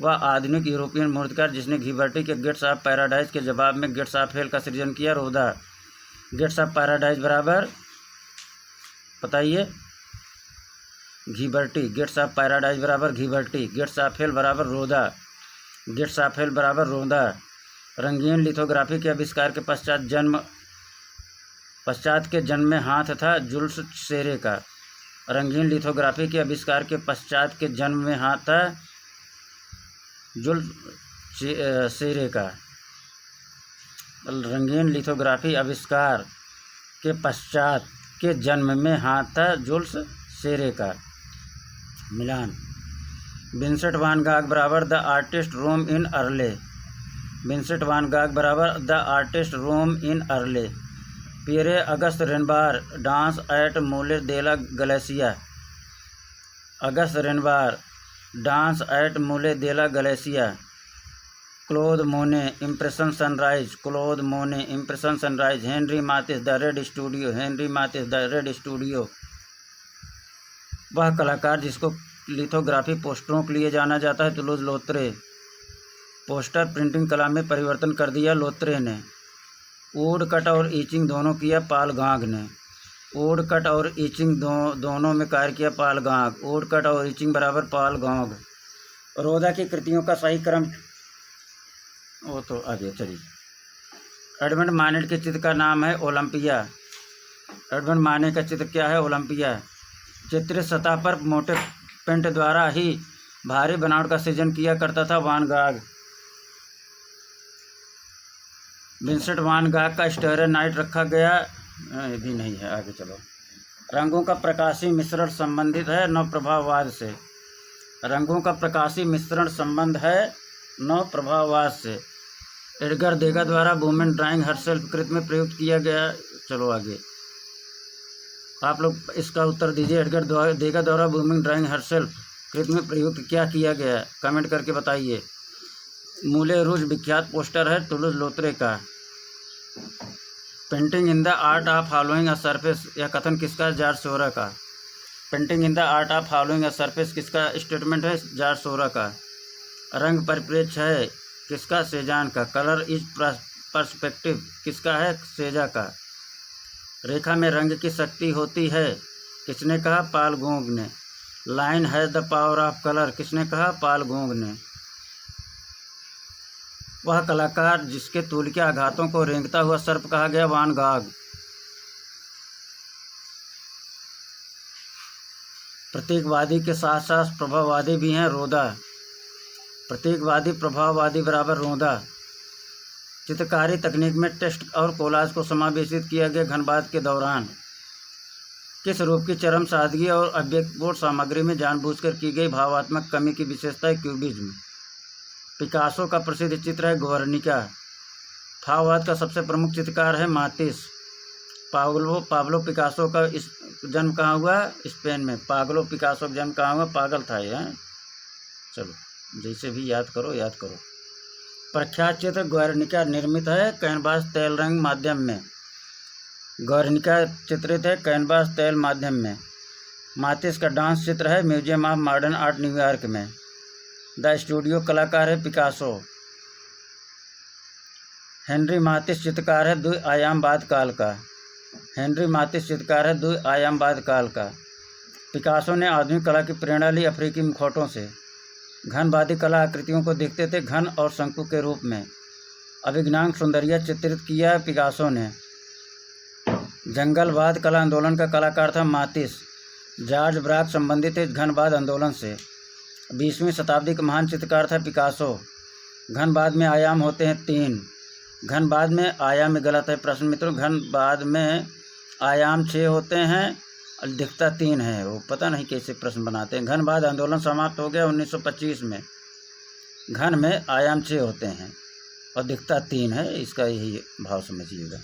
वह आधुनिक यूरोपियन मूर्तिकार जिसने घिबर्टी के गिट्स ऑफ पैराडाइज के जवाब में गिट्स ऑफ हेल का सृजन किया, रोदा। गिट्स ऑफ पैराडाइज बराबर बताइए, घिबर्टी। गिट्स ऑफ पैराडाइज बराबर घिबर्टी। गिट्स ऑफ हेल बराबर रोदा। गिट्स ऑफ हेल बराबर रोदा। रंगीन लिथोग्राफी के आविष्कार के पश्चात के जन्म में हाथ था जुल्स सेरे का। रंगीन लिथोग्राफी के आविष्कार के पश्चात के जन्म में हाथ था जुल्स सेरे का। रंगीन लिथोग्राफी आविष्कार के पश्चात के जन्म में हाथ था जुल्स सेरे का। मिलान। विंसेंट वान गाग बराबर the artist room in Arles. Vincent van Gogh बराबर the artist room in Arles. Pierre Auguste Renoir dance at Moulin de la Galette. Auguste Renoir dance at Moulin de la Galette. Claude Monet impression sunrise. Claude Monet impression sunrise. Henri Matisse the red studio. Henri Matisse the red studio. वह कलाकार जिसको lithography पोस्टरों के लिए जाना जाता है, तुलुज लोत्रे। Poster printing कला में परिवर्तन कर दिया लोत्रे ने। वुड कट और ईचिंग दोनों किया पाल गांग ने। वुड कट और ईचिंग दोनों में कार्य किया पाल गांग। वुड कट और ईचिंग बराबर पाल गांग। रोदा की कृतियों का सही क्रम वो तो आगे चलिए। एडमंड मानेट के चित्र का नाम है ओलंपिया। एडमंड माने का चित्र क्या है, ओलंपिया। चित्रित सतह पर मोटे पेंट द्वारा ही भारी बनावट का सृजन किया करता था वान गाग। विंसेंट वान गाग का स्टार नाइट रखा गया, ये भी नहीं है, आगे चलो। रंगों का प्रकाशीय मिश्रण संबंधित है नवप्रभाववाद से। रंगों का प्रकाशीय मिश्रण संबंध है नवप्रभाववाद से। एडगर देगा द्वारा वुमेन ड्राइंग हरसेल्फ कृत में प्रयुक्त किया गया। चलो आगे आप लोग इसका उत्तर दीजिए। एडगर देगा द्वारा वुमेन ड्राइंग हरसेल्फ कृत में प्रयुक्त क्या किया गया, कमेंट करके बताइए। मूले रूज विख्यात पोस्टर है टुलूज लोत्रे का। Painting in the art of following a surface, यह कथन किसका है, जॉर्ज सोरा का। Painting in the art of following a surface किसका स्टेटमेंट है, जॉर्ज सोरा का। रंग परिप्रेक्ष्य है किसका, सेजान का। कलर इज पर्सपेक्टिव किसका है, सेजा का। रेखा में रंग की शक्ति होती है किसने कहा, पाल गोंग ने। Line has the power of colour किसने कहा, पाल गोंग ने। वह कलाकार जिसके तूल के आघातों को रेंगता हुआ सर्प कहा गया, वान गाग। प्रतीकवादी के साथ साथ प्रभाववादी भी हैं, रोदा। प्रतीकवादी प्रभाववादी बराबर रोदा। चित्रकारी तकनीक में टेक्स्ट और कोलाज को समावेशित किया गया घनबाद के दौरान। किस रूप की चरम सादगी और अव्यक्तपूर्ण सामग्री में जानबूझकर की गई भावात्मक कमी की विशेषता है, क्यूबिज्म। पिकासो का प्रसिद्ध चित्र है गुर्निका। भाववाद का सबसे प्रमुख चित्रकार है मातिस। पाब्लो पिकासो का इस जन्म कहाँ हुआ, स्पेन में। पाब्लो पिकासो का जन्म कहाँ हुआ, पागल था ये। चलो जैसे भी याद करो। प्रख्यात चित्र गुर्निका निर्मित है कैनवास तेल रंग माध्यम में। गुर्निका चित्रित है कैनवास तेल माध्यम में। मातिस का डांस चित्र है museum of modern art New York में। द स्टूडियो कलाकार है पिकासो। हेनरी मातिस चित्रकार है द्वि-आयामवाद काल का। हेनरी मातिस चित्रकार है द्वि-आयामवाद काल का। पिकासो ने आधुनिक कला की प्रेरणा ली अफ्रीकी मुखौटों से। घनवादी कला आकृतियों को देखते थे घन और शंकु के रूप में। अभिज्ञान सौंदर्य चित्रित किया है पिकासो ने। जंगलवाद कला आंदोलन का कलाकार था मातिस। जॉर्ज ब्राक संबंधित है घनवाद आंदोलन से। 20वीं शताब्दी का महान चित्रकार था पिकासो। घनवाद में आयाम होते हैं 3। घनवाद में आयाम में गलत है प्रश्न मित्रों। घनवाद में आयाम 6 होते हैं और दिखता 3 है। वो पता नहीं कैसे प्रश्न बनाते हैं। घनवाद आंदोलन समाप्त हो गया 1925 में। घन में आयाम 6 होते हैं और दिखता 3 है, इसका यही भाव समझिएगा।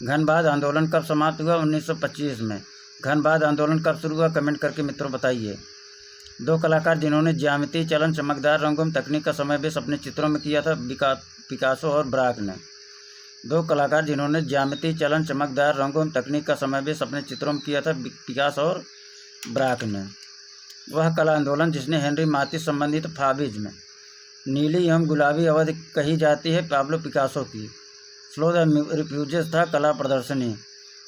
घनवाद आंदोलन कब समाप्त हुआ, 1925 में। घनवाद आंदोलन कब शुरू हुआ, कमेंट करके मित्रों बताइए। 2 कलाकार जिन्होंने ज्यामिति चलन चमकदार रंगों में तकनीक का समावेश अपने चित्रों में किया था, पिकासो और ब्राक ने। 2 कलाकार जिन्होंने ज्यामिति चलन चमकदार रंगों में तकनीक का समावेश अपने चित्रों में किया था, पिकासो और ब्राक ने। वह कला आंदोलन जिसने हेनरी मातिस संबंधित फाविज्म, नीली एवं गुलाबी अवधि कही जाती है, पाब्लो पिकासो की। स्लो द रिफ्यूजेस था कला प्रदर्शनी।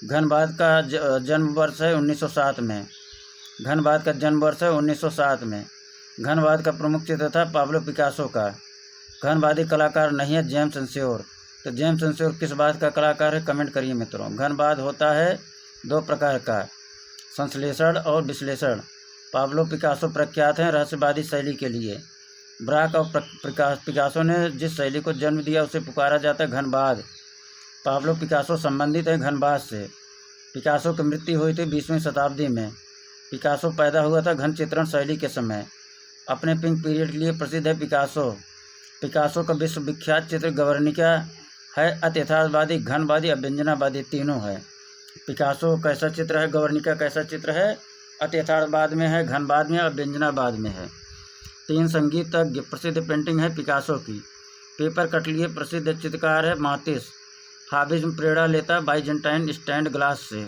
घनवाद का जन्म वर्ष है 1907 में। घनवाद का जन्म वर्ष है 1907 में। घनवाद का प्रमुख चित्र था पाब्लो पिकासो का। घनवादी कलाकार नहीं है जेम्स एंस्योर। तो जेम्स एंस्योर किस बात का कलाकार है, कमेंट करिए मित्रों। घनवाद होता है 2 प्रकार का, संश्लेषण और विश्लेषण। पाब्लो पिकासो प्रख्यात हैं रहस्यवादी शैली के लिए। ब्राक और पिकासो ने जिस शैली को जन्म दिया उसे पुकारा जाता है घनवाद। पाब्लो पिकासो संबंधित है घनवाद से। पिकासो की मृत्यु हुई थी 20वीं शताब्दी में। पिकासो पैदा हुआ था घन चित्रण शैली के समय। अपने पिंक पीरियड के लिए प्रसिद्ध है पिकासो। पिकासो का विश्वविख्यात चित्र गुर्निका है। अत्यथार्थवादी, घनवादी, अभ्यंजनावादी तीनों है। पिकासो कैसा चित्र है, गुर्निका कैसा चित्र है, अत्यथार्थवाद में है, घनवाद में, अभ्यंजनावाद में है। 3 संगीतज्ञ प्रसिद्ध पेंटिंग है पिकासो की। पेपर कट लिए प्रसिद्ध चित्रकार है मातिस। फाविज्म प्रेरणा लेता बाइजेंटाइन स्टैंड ग्लास से।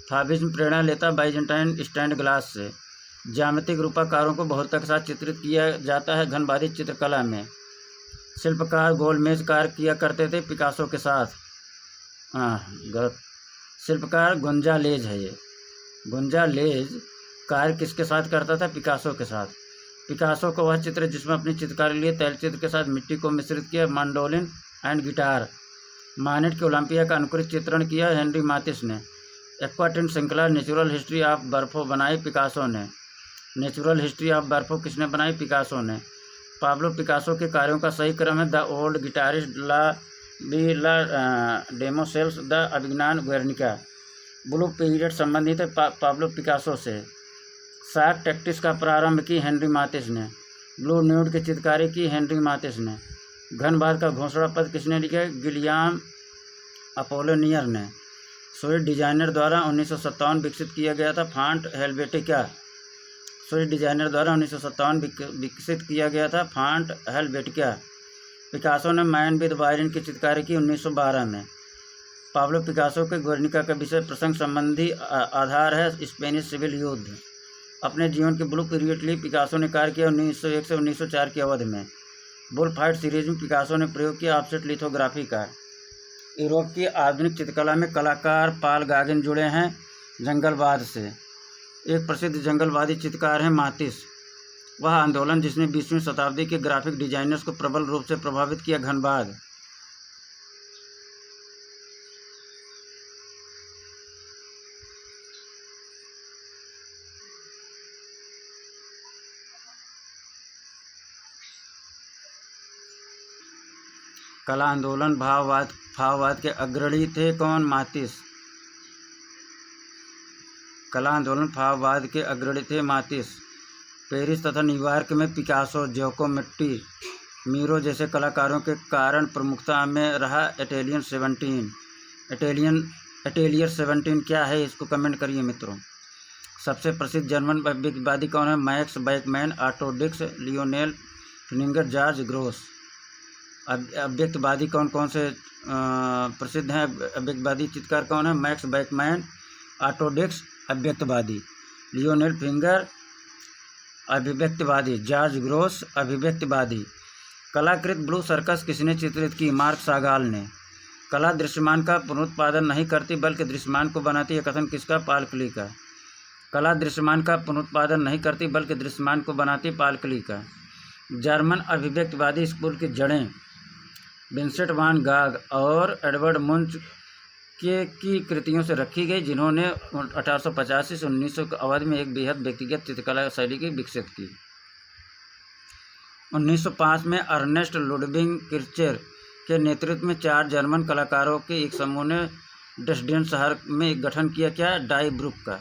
फाविज्म प्रेरणा लेता बाइजेंटाइन स्टैंड ग्लास से। ज्यामितिक रूपाकारों को बहुलता के साथ चित्रित किया जाता है घनवादी चित्रकला में। शिल्पकार गोलमेज कार्य किया करते थे पिकासो के साथ। गलत। शिल्पकार गोंजालेज है ये। गोंजालेज कार्य किसके साथ करता था, पिकासो के साथ। पिकासो का वह चित्र जिसमें अपनी चित्रकारी लिए तैलचित्र के साथ मिट्टी को मिश्रित किया, मैंडोलिन एंड गिटार। मानेट के ओलंपिया का अनुकूलित चित्रण किया हेनरी मातिस ने। एक्वाटिन श्रृंखला नेचुरल हिस्ट्री ऑफ बर्फो बनाई पिकासो ने। नेचुरल हिस्ट्री ऑफ बर्फो किसने बनाई, पिकासो ने। पाब्लो पिकासो के कार्यों का सही क्रम है the old guitarist les Demoiselles, d'Avignon Guernica. Blue period संबंधित है पाब्लो पिकासो से। शार्क टैक्टिस का प्रारंभ की हेनरी मातिस ने। ब्लू न्यूड की चित्रकारी की हेनरी मातिस ने। घनबाद का घोषणा पत्र किसने लिखा? गिलियाम अपोलोनियर ने। स्विस डिजाइनर द्वारा 1957 विकसित किया गया था फॉन्ट हेल्वेटिका। स्विस डिजाइनर द्वारा 1957 विकसित किया गया था फॉन्ट हेल्वेटिका। पिकासो ने मैन विद वायलिन की चित्रकारी की 1912 में। पाब्लो पिकासो के गुर्निका का विषय प्रसंग संबंधी आधार है स्पेनिश सिविल युद्ध। अपने जीवन के ब्लू पीरियड के लिए पिकासो ने कार्य किया 1901 से 1904 की अवधि में। बुल फाइट सीरीज में पिकासो ने प्रयोग किया ऑफसेट लिथोग्राफी का। यूरोप की आधुनिक चित्रकला में कलाकार पॉल गागिन जुड़े हैं जंगलवाद से। एक प्रसिद्ध जंगलवादी चित्रकार हैं मातिस। वह आंदोलन जिसने 20वीं शताब्दी के ग्राफिक डिजाइनर्स को प्रबल रूप से प्रभावित किया। घनबाद। कला आंदोलन भाववाद के अग्रणी थे कौन? मातिस। कला आंदोलन भाववाद के अग्रणी थे मातिस। पेरिस तथा न्यूयॉर्क में पिकासो, ज्योकोमेट्टी, मीरो जैसे कलाकारों के कारण प्रमुखता में रहा एटेलियर 17 क्या है? इसको कमेंट करिए मित्रों। सबसे प्रसिद्ध जर्मन अव्यक्तवादी कौन है? Max Beckmann, Otto Dix, Lyonel Feininger, George Grosz. अव्यक्तवादी कौन कौन से प्रसिद्ध हैं? अव्यक्तवादी चित्रकार कौन है? मैक्स बैकमैन, ऑटो डिक्स अव्यक्तवादी, लियोनेल फिंगर अभिव्यक्तिवादी, जॉर्ज ग्रोस अभिव्यक्तिवादी। कलाकृत ब्लू सर्कस किसने चित्रित की? मार्क सागाल ने। कला दृश्यमान का पुनरुत्पादन नहीं करती बल्कि दृश्यमान को बनाती है कथन किसका? पॉल क्ली का। कला दृश्यमान का पुनरुत्पादन नहीं करती बल्कि दृश्यमान को बनाती पॉल क्ली का। जर्मन अभिव्यक्तिवादी स्कूल की जड़ें विंसेंट वान गाग और एडवर्ड मुंच की कृतियों से रखी गई, जिन्होंने 1885 से 1900 की अवधि में एक बेहद व्यक्तिगत चित्रकला शैली की विकसित की। 1905 में अर्नेस्ट लुडविग किर्चर के नेतृत्व में 4 जर्मन कलाकारों के एक समूह ने ड्रेसडेन शहर में गठन किया क्या? डाई ब्रुक का।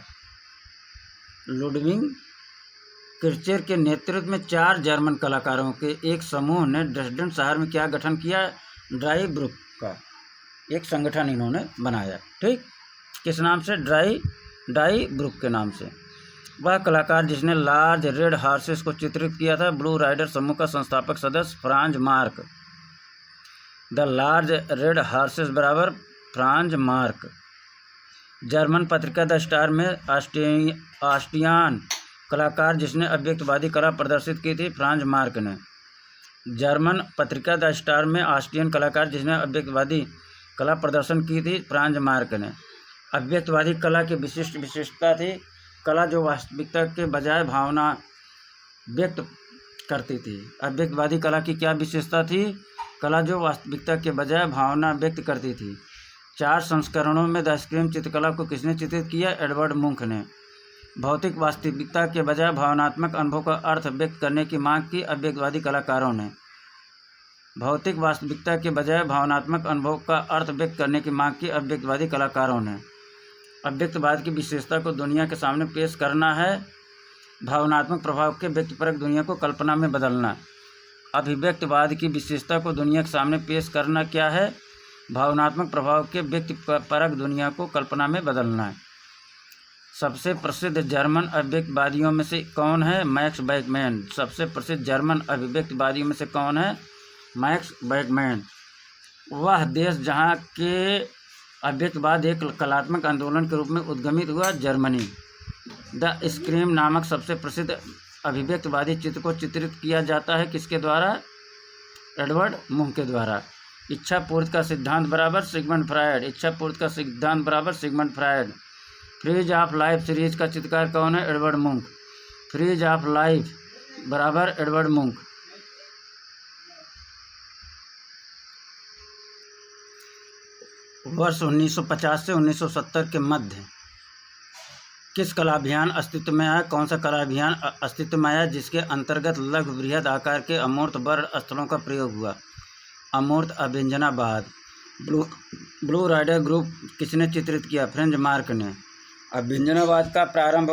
लुडविग किर्चर के नेतृत्व में 4 जर्मन कलाकारों के एक समूह ने ड्रेसडेन शहर में क्या गठन किया? ड्राई ब्रुक का एक संगठन इन्होंने बनाया। ठीक, किस नाम से? डाई ब्रुक के नाम से। वह कलाकार जिसने लार्ज रेड हॉर्सेस को चित्रित किया था ब्लू राइडर समूह का संस्थापक सदस्य Franz mark. The large red horses बराबर फ्रांज मार्क। जर्मन पत्रिका द स्टार में ऑस्ट्रियन कलाकार जिसने अव्यक्तवादी कला प्रदर्शित की थी फ्रांज मार्क ने। जर्मन पत्रिका द स्टार में ऑस्ट्रियन कलाकार जिसने अव्यक्तवादी कला प्रदर्शन की थी फ्रांज मार्क ने। अव्यक्तवादी कला की विशिष्टता थी कला जो वास्तविकता के बजाय भावना व्यक्त करती थी। अव्यक्तवादी कला की क्या विशेषता थी? कला जो वास्तविकता के बजाय भावना व्यक्त करती थी। 4 संस्करणों में द स्क्रीम चित्रकला को किसने चित्रित किया? एडवर्ड मुंक ने। भौतिक वास्तविकता के बजाय भावनात्मक अनुभव का अर्थ व्यक्त करने की मांग की अव्यक्तवादी कलाकारों ने। भौतिक वास्तविकता के बजाय भावनात्मक अनुभव का अर्थ व्यक्त करने की मांग की अव्यक्तवादी कलाकारों ने। अव्यक्तवाद की विशेषता को दुनिया के सामने पेश करना है, भावनात्मक प्रभाव के व्यक्तिपरक दुनिया को कल्पना में बदलना। अभिव्यक्तवाद की विशेषता को दुनिया के सामने पेश करना क्या है? भावनात्मक प्रभाव के व्यक्तिपरक दुनिया को कल्पना में बदलना है। सबसे प्रसिद्ध जर्मन अभिव्यक्तवादियों में से कौन है? Max Beckmann. सबसे प्रसिद्ध जर्मन अभिव्यक्तवादियों में से कौन है? Max Beckmann. वह देश जहाँ के अव्यक्तवाद एक कलात्मक आंदोलन के रूप में उद्गमित हुआ, जर्मनी। द स्क्रीम नामक सबसे प्रसिद्ध अभिव्यक्तवादी चित्र को चित्रित किया जाता है किसके द्वारा? एडवर्ड मुंक के द्वारा। इच्छा पूर्ति का सिद्धांत बराबर सिगमंड फ्रायड। इच्छा पूर्ति का सिद्धांत बराबर Sigmund Freud. Frieze of Life series का चित्रकार कौन है? Edward Munch. Frieze of Life बराबर एडवर्ड मुंक। वर्ष 1950 से 1970 के मध्य किस कला अभियान अस्तित्व में आया? कौन सा कला अभियान अस्तित्व में आया जिसके अंतर्गत लघु बृहद आकार के अमूर्त वर्ण स्थलों का प्रयोग हुआ? अमूर्त अभिव्यंजनावाद। ब्लू ब्लू राइडर ग्रुप किसने चित्रित किया? फ्रेंच मार्क ने। अभ्यंजनावाद का प्रारंभ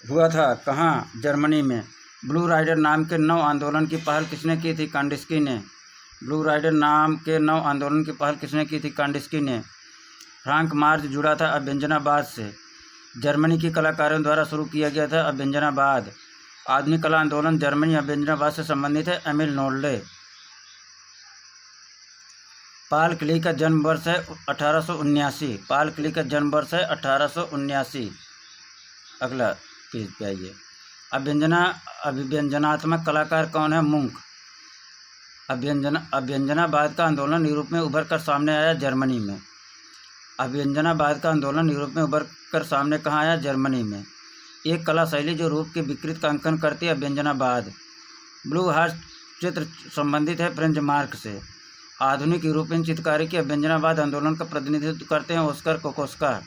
हुआ था कहाँ? जर्मनी में। ब्लू राइडर नाम के नव आंदोलन की पहल किसने की थी? कांडिस्की ने। ब्लू राइडर नाम के नव आंदोलन की पहल किसने की थी? कांडिस्की ने। फ्रांक मार्च जुड़ा था अभ्यंजनावाद से। जर्मनी के कलाकारों द्वारा शुरू किया गया था अभ्यंजनावाद। आधुनिक कला आंदोलन जर्मनी अभ्यंजनावाद से संबंधित है। एमिल नोल्डे। पाल क्ली का जन्म वर्ष है 1879। पाल क्ली का जन्म वर्ष है 1879। अगला पेज पे आइए। अभिव्यंजनात्मक कलाकार कौन है? मुंक। अभ्यंजनावाद का आंदोलन यूरोप में उभर कर सामने आया जर्मनी में। अभ्यंजनावाद का आंदोलन यूरोप में उभर कर सामने कहाँ आया? जर्मनी में। एक कला शैली जो रूप के विकृत का अंकन करती है अभ्यंजनावाद। ब्लू हार्ट चित्र संबंधित है फ्रेंच मार्क से। आधुनिक यूरोपियन चित्रकारी के अभ्यंजनावाद आंदोलन का प्रतिनिधित्व करते हैं ऑस्कर कोकोस्का।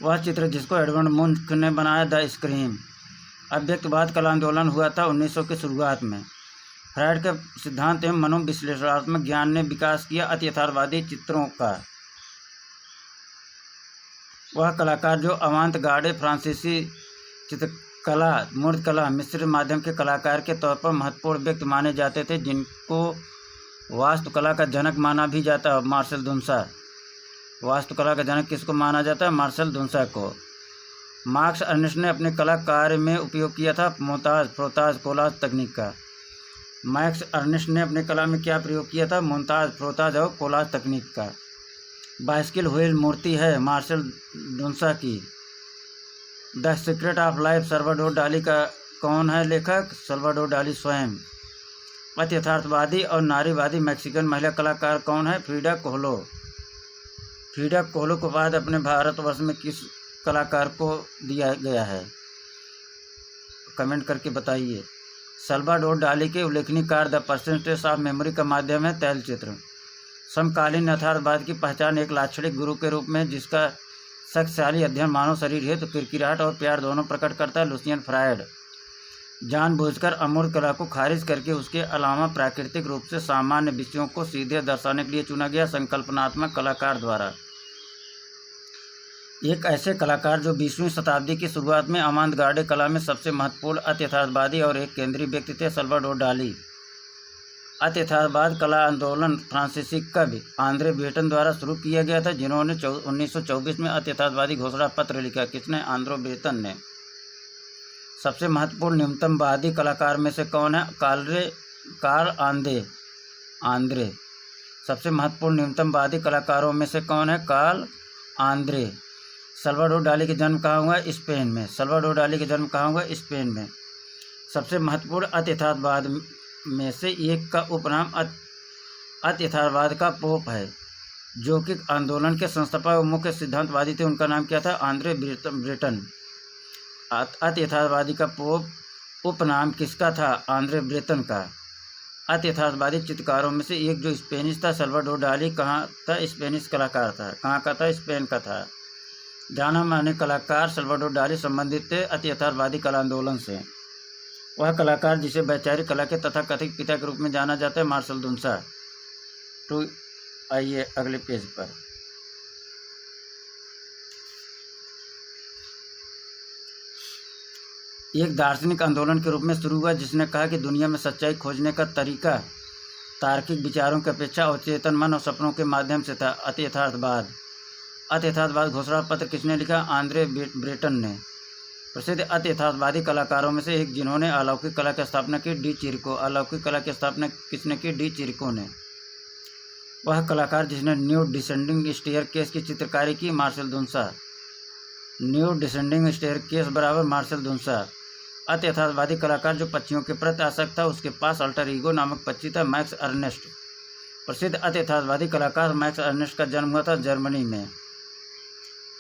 वह चित्र जिसको एडवर्ड मुंक ने बनाया, द स्क्रीम। अव्यक्तवाद कला आंदोलन हुआ था 1900 की शुरुआत में। फ्रायड के सिद्धांत एवं मनोविश्लेषणात्मक ज्ञान ने विकास किया अति यथार्थवादी चित्रों का। वह कलाकार जो अवांत गार्डे फ्रांसीसी चित्रकला, मूर्तिकला, मिश्र माध्यम के कलाकार के तौर पर महत्वपूर्ण व्यक्ति माने जाते थे, जिनको वास्तुकला का जनक माना भी जाता है। मार्शल दुन्सा। वास्तुकला का जनक किसको माना जाता है? मार्शल दुन्सा को। मार्क्स अर्नेस्ट ने अपने कला कार्य में उपयोग किया था मोन्ताज, फ्रोताज, कोलाज तकनीक का। मार्क्स अर्नेस्ट ने अपने कला में क्या प्रयोग किया था? मोन्ताज, फ्रोताज और कोलाज तकनीक का। बाइसिकल व्हील मूर्ति है मार्शल दुन्सा की। The secret of life Salvador डाली का कौन है लेखक? सल्वाडोर डाली स्वयं। अति यथार्थवादी और नारीवादी मैक्सिकन महिला कलाकार कौन है? फ्रिडा कोहलो। फ्रिडा कोहलो के बाद अपने भारतवर्ष में किस कलाकार को दिया गया है? कमेंट करके बताइए। सल्वाडोर डाली के उल्लेखनीय कार्य द परसेंटेज ऑफ मेमोरी का माध्यम है तैलचित्र। समकालीन यथार्थवाद की पहचान एक लाक्षणिक गुरु के रूप में जिसका शक्तिशाली अध्ययन मानव शरीर हेतु किरकिराहट और प्यार दोनों प्रकट करता है, लुसियन फ्रायड। जानबूझकर अमूर्त कला को खारिज करके उसके अलावा प्राकृतिक रूप से सामान्य विषयों को सीधे दर्शाने के लिए चुना गया संकल्पनात्मक कलाकार द्वारा। एक ऐसे कलाकार जो 20वीं शताब्दी की शुरुआत में अवांत गार्डे कला में सबसे महत्वपूर्ण अति यथार्थवादी और एक केंद्रीय व्यक्ति थे, सल्वाडोर डाली। अति यथार्थवाद कला आंदोलन फ्रांसीसी कवि आंद्रे ब्रेटन द्वारा शुरू किया गया था, जिन्होंने 1924 में अति यथार्थवादी घोषणा पत्र लिखा। किसने? आंद्रे ब्रेटन ने। सबसे महत्वपूर्ण न्यूनतमवादी कलाकार में से कौन है? Carl Andre. सबसे महत्वपूर्ण न्यूनतमवादी कलाकारों में से कौन है? Carl Andre. सल्वाडोर डाली का जन्म कहाँ हुआ? स्पेन में। सल्वाडोर डाली का जन्म कहाँ हुआ? स्पेन में। सबसे महत्वपूर्ण अति यथार्थवाद में से एक का उपनाम अति यथार्थवाद का पोप है, जो कि आंदोलन के संस्थापक और मुख्य सिद्धांतवादी थे। उनका नाम क्या था? Andre Breton. अति यथार्थवादी का पोप उपनाम किसका था? आंद्रे ब्रेटन का। अति यथार्थवादी चित्रकारों में से एक जो स्पेनिश था, सल्वाडोर डाली कहाँ था? स्पेनिश कलाकार था। कहाँ का था? स्पेन का था। जाना माने कलाकार सल्वाडोर डाली संबंधित थे अति यथार्थवादी कला आंदोलन से। वह कलाकार जिसे वैचारिक कला के तथाकथित पिता के रूप में जाना जाता है, मार्शल दुन्सा। तो आइए अगले पेज पर। एक दार्शनिक आंदोलन के रूप में शुरू हुआ जिसने कहा कि दुनिया में सच्चाई खोजने का तरीका तार्किक विचारों की अपेक्षा अवचेतन मन और सपनों के माध्यम से था, अति यथार्थवाद। अति यथार्थवाद घोषणा पत्र किसने लिखा? आंद्रे ब्रेटन ने। प्रसिद्ध अति यथार्थवादी कलाकारों में से एक जिन्होंने अलौकिक कला की स्थापना की, डी चिरिको। अलौकिक कला की स्थापना किसने की? डी चिरिको ने। वह कलाकार जिसने न्यू डिसेंडिंग स्टेयरकेस की चित्रकारी की, मार्शल दुन्सा। न्यू डिसेंडिंग स्टेयरकेस बराबर मार्शल दुन्सा। अति यथार्थवादी कलाकार जो पक्षियों के प्रति आसक्त था, उसके पास अल्टर ईगो नामक पक्षी था, मैक्स अर्नेस्ट। प्रसिद्ध अति यथार्थवादी कलाकार मैक्स अर्नेस्ट का जन्म हुआ था जर्मनी में।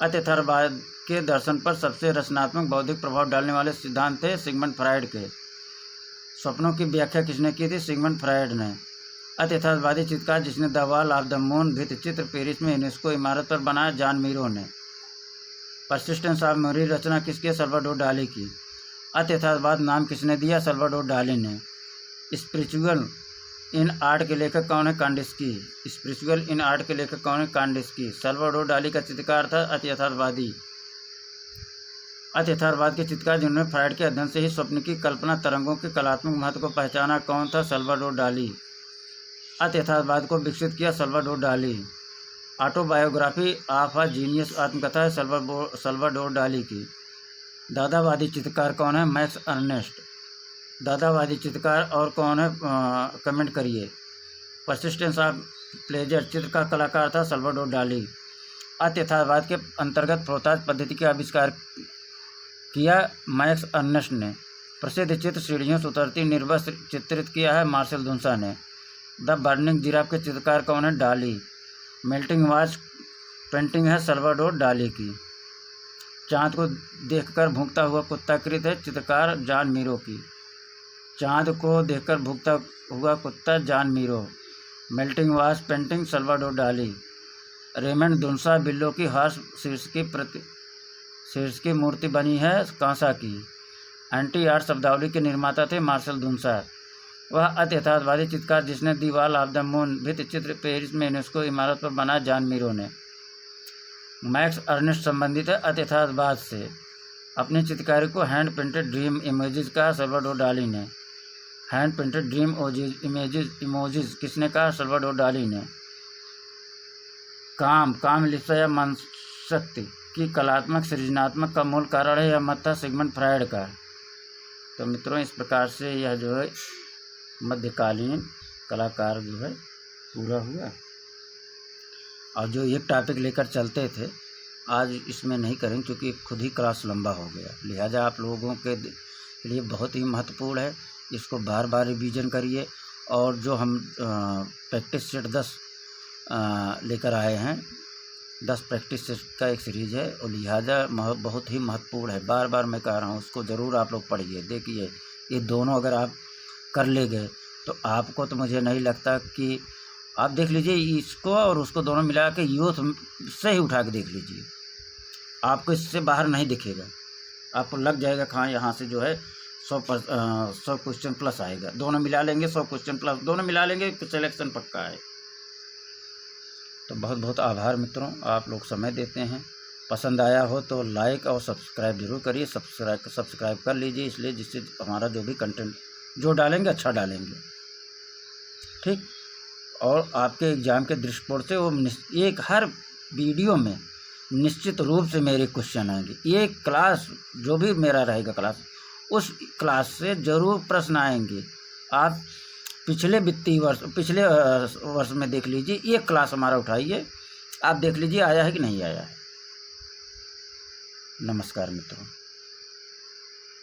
अति यथार्थवाद के दर्शन पर सबसे रचनात्मक बौद्धिक प्रभाव डालने वाले सिद्धांत थे सिगमंड फ्रायड के। स्वप्नों की व्याख्या किसने की थी? सिगमंड फ्रायड ने। अति यथार्थवादी चित्रकार जिसने the wall of the moon भित्ति चित्र पेरिस में यूनेस्को इमारत पर बनाया, जॉन मीरो ने। परसिस्टेंस ऑफ मेमोरी रचना किसकी? सल्वाडोर डाली की। अति यथार्थवाद नाम किसने दिया? सल्वाडोर डाली ने। स्पिरिचुअल इन आर्ट के लेखक कौन है? कांडिस्की। स्पिरिचुअल इन आर्ट के लेखक कौन है? कांडिस्की। सल्वाडोर डाली का चित्रकार था अति यथार्थवादी। अति यथार्थवाद के चित्रकार जिन्होंने फ्रायड के अध्ययन से ही स्वप्न की कल्पना तरंगों के कलात्मक महत्व को पहचाना, कौन था? सल्वाडोर डाली। अति यथार्थवाद को विकसित किया सल्वाडोर डाली। ऑटोबायोग्राफी ऑफ अ जीनियस आत्मकथा है सल्वाडोर डाली की। दादावादी चित्रकार कौन है? Max Ernest. दादावादी चित्रकार और कौन है? कमेंट करिए। परसिस्टेंस ऑफ प्लेजर चित्र का कलाकार था सल्वाडोर डाली। अति यथार्थवाद के अंतर्गत फ्रोताज पद्धति का आविष्कार किया मैक्स अर्नेस्ट ने। प्रसिद्ध चित्र सीढ़ियों से उतरती निर्वस्त्र चित्रित किया है मार्शल दुन्सा ने। द बर्निंग जिराफ के चित्रकार कौन है? डाली। मेल्टिंग वॉच पेंटिंग है सल्वाडोर डाली की। चाँद को देखकर भूखता हुआ कुत्ता कृत है चित्रकार जॉन मीरो की। चाँद को देखकर भूखता हुआ कुत्ता John Miro. Melting watch painting Salvador डाली। रेमंड दुन्सा बिल्लो की हर्ष शीर्ष की मूर्ति बनी है कांसा की। एंटी आर्ट शब्दावली के निर्माता थे मार्शल दुन्सा। वह अति यथार्थवादी चित्रकार जिसने the wall of the moon भित्ति चित्र पेरिस में यूनेस्को इमारत पर बना जॉन मीरो ने। मैक्स अर्नेस्ट संबंधित है अति यथार्थवाद से। अपनी चित्रकारी को हैंड प्रिंटेड ड्रीम इमेजेस का सल्वाडोर डाली ने। हैंड प्रिंटेड ड्रीम इमोजीज किसने कहा? सल्वाडोर डाली ने। काम लिप्सा या मन शक्ति की कलात्मक सृजनात्मक का मूल कारण है, यह मत था सिगमंड फ्रायड का। तो मित्रों, इस प्रकार से यह जो है मध्यकालीन कलाकार जो है पूरा हुआ। और जो एक टॉपिक लेकर चलते थे आज इसमें नहीं करेंगे क्योंकि खुद ही क्लास लंबा हो गया, लिहाजा आप लोगों के लिए बहुत ही महत्वपूर्ण है। इसको बार बार रिवीजन करिए। और जो हम प्रैक्टिस सेट 10 लेकर आए हैं, 10 प्रैक्टिस सेट का एक सीरीज़ है और लिहाजा बहुत ही महत्वपूर्ण है। बार बार मैं कह रहा हूँ, उसको ज़रूर आप लोग पढ़िए। देखिए, ये दोनों अगर आप कर ले गए तो आपको, तो मुझे नहीं लगता कि आप देख लीजिए इसको और उसको दोनों मिला के यूथ से ही उठा के देख लीजिए, आपको इससे बाहर नहीं दिखेगा। आपको लग जाएगा हाँ यहाँ से जो है 100 क्वेश्चन प्लस आएगा। दोनों मिला लेंगे 100 क्वेश्चन प्लस, दोनों मिला लेंगे सिलेक्शन पक्का है। तो बहुत बहुत आभार मित्रों, आप लोग समय देते हैं। पसंद आया हो तो लाइक और सब्सक्राइब जरूर करिए। सब्सक्राइब कर लीजिए, इसलिए जिससे हमारा जो भी कंटेंट जो डालेंगे अच्छा डालेंगे, ठीक। और आपके एग्ज़ाम के दृष्टिकोण से वो एक हर वीडियो में निश्चित रूप से मेरे क्वेश्चन आएंगे। ये क्लास जो भी मेरा रहेगा क्लास, उस क्लास से ज़रूर प्रश्न आएंगे। आप पिछले वर्ष में देख लीजिए, एक क्लास हमारा उठाइए, आप देख लीजिए आया है कि नहीं आया है। नमस्कार मित्रों।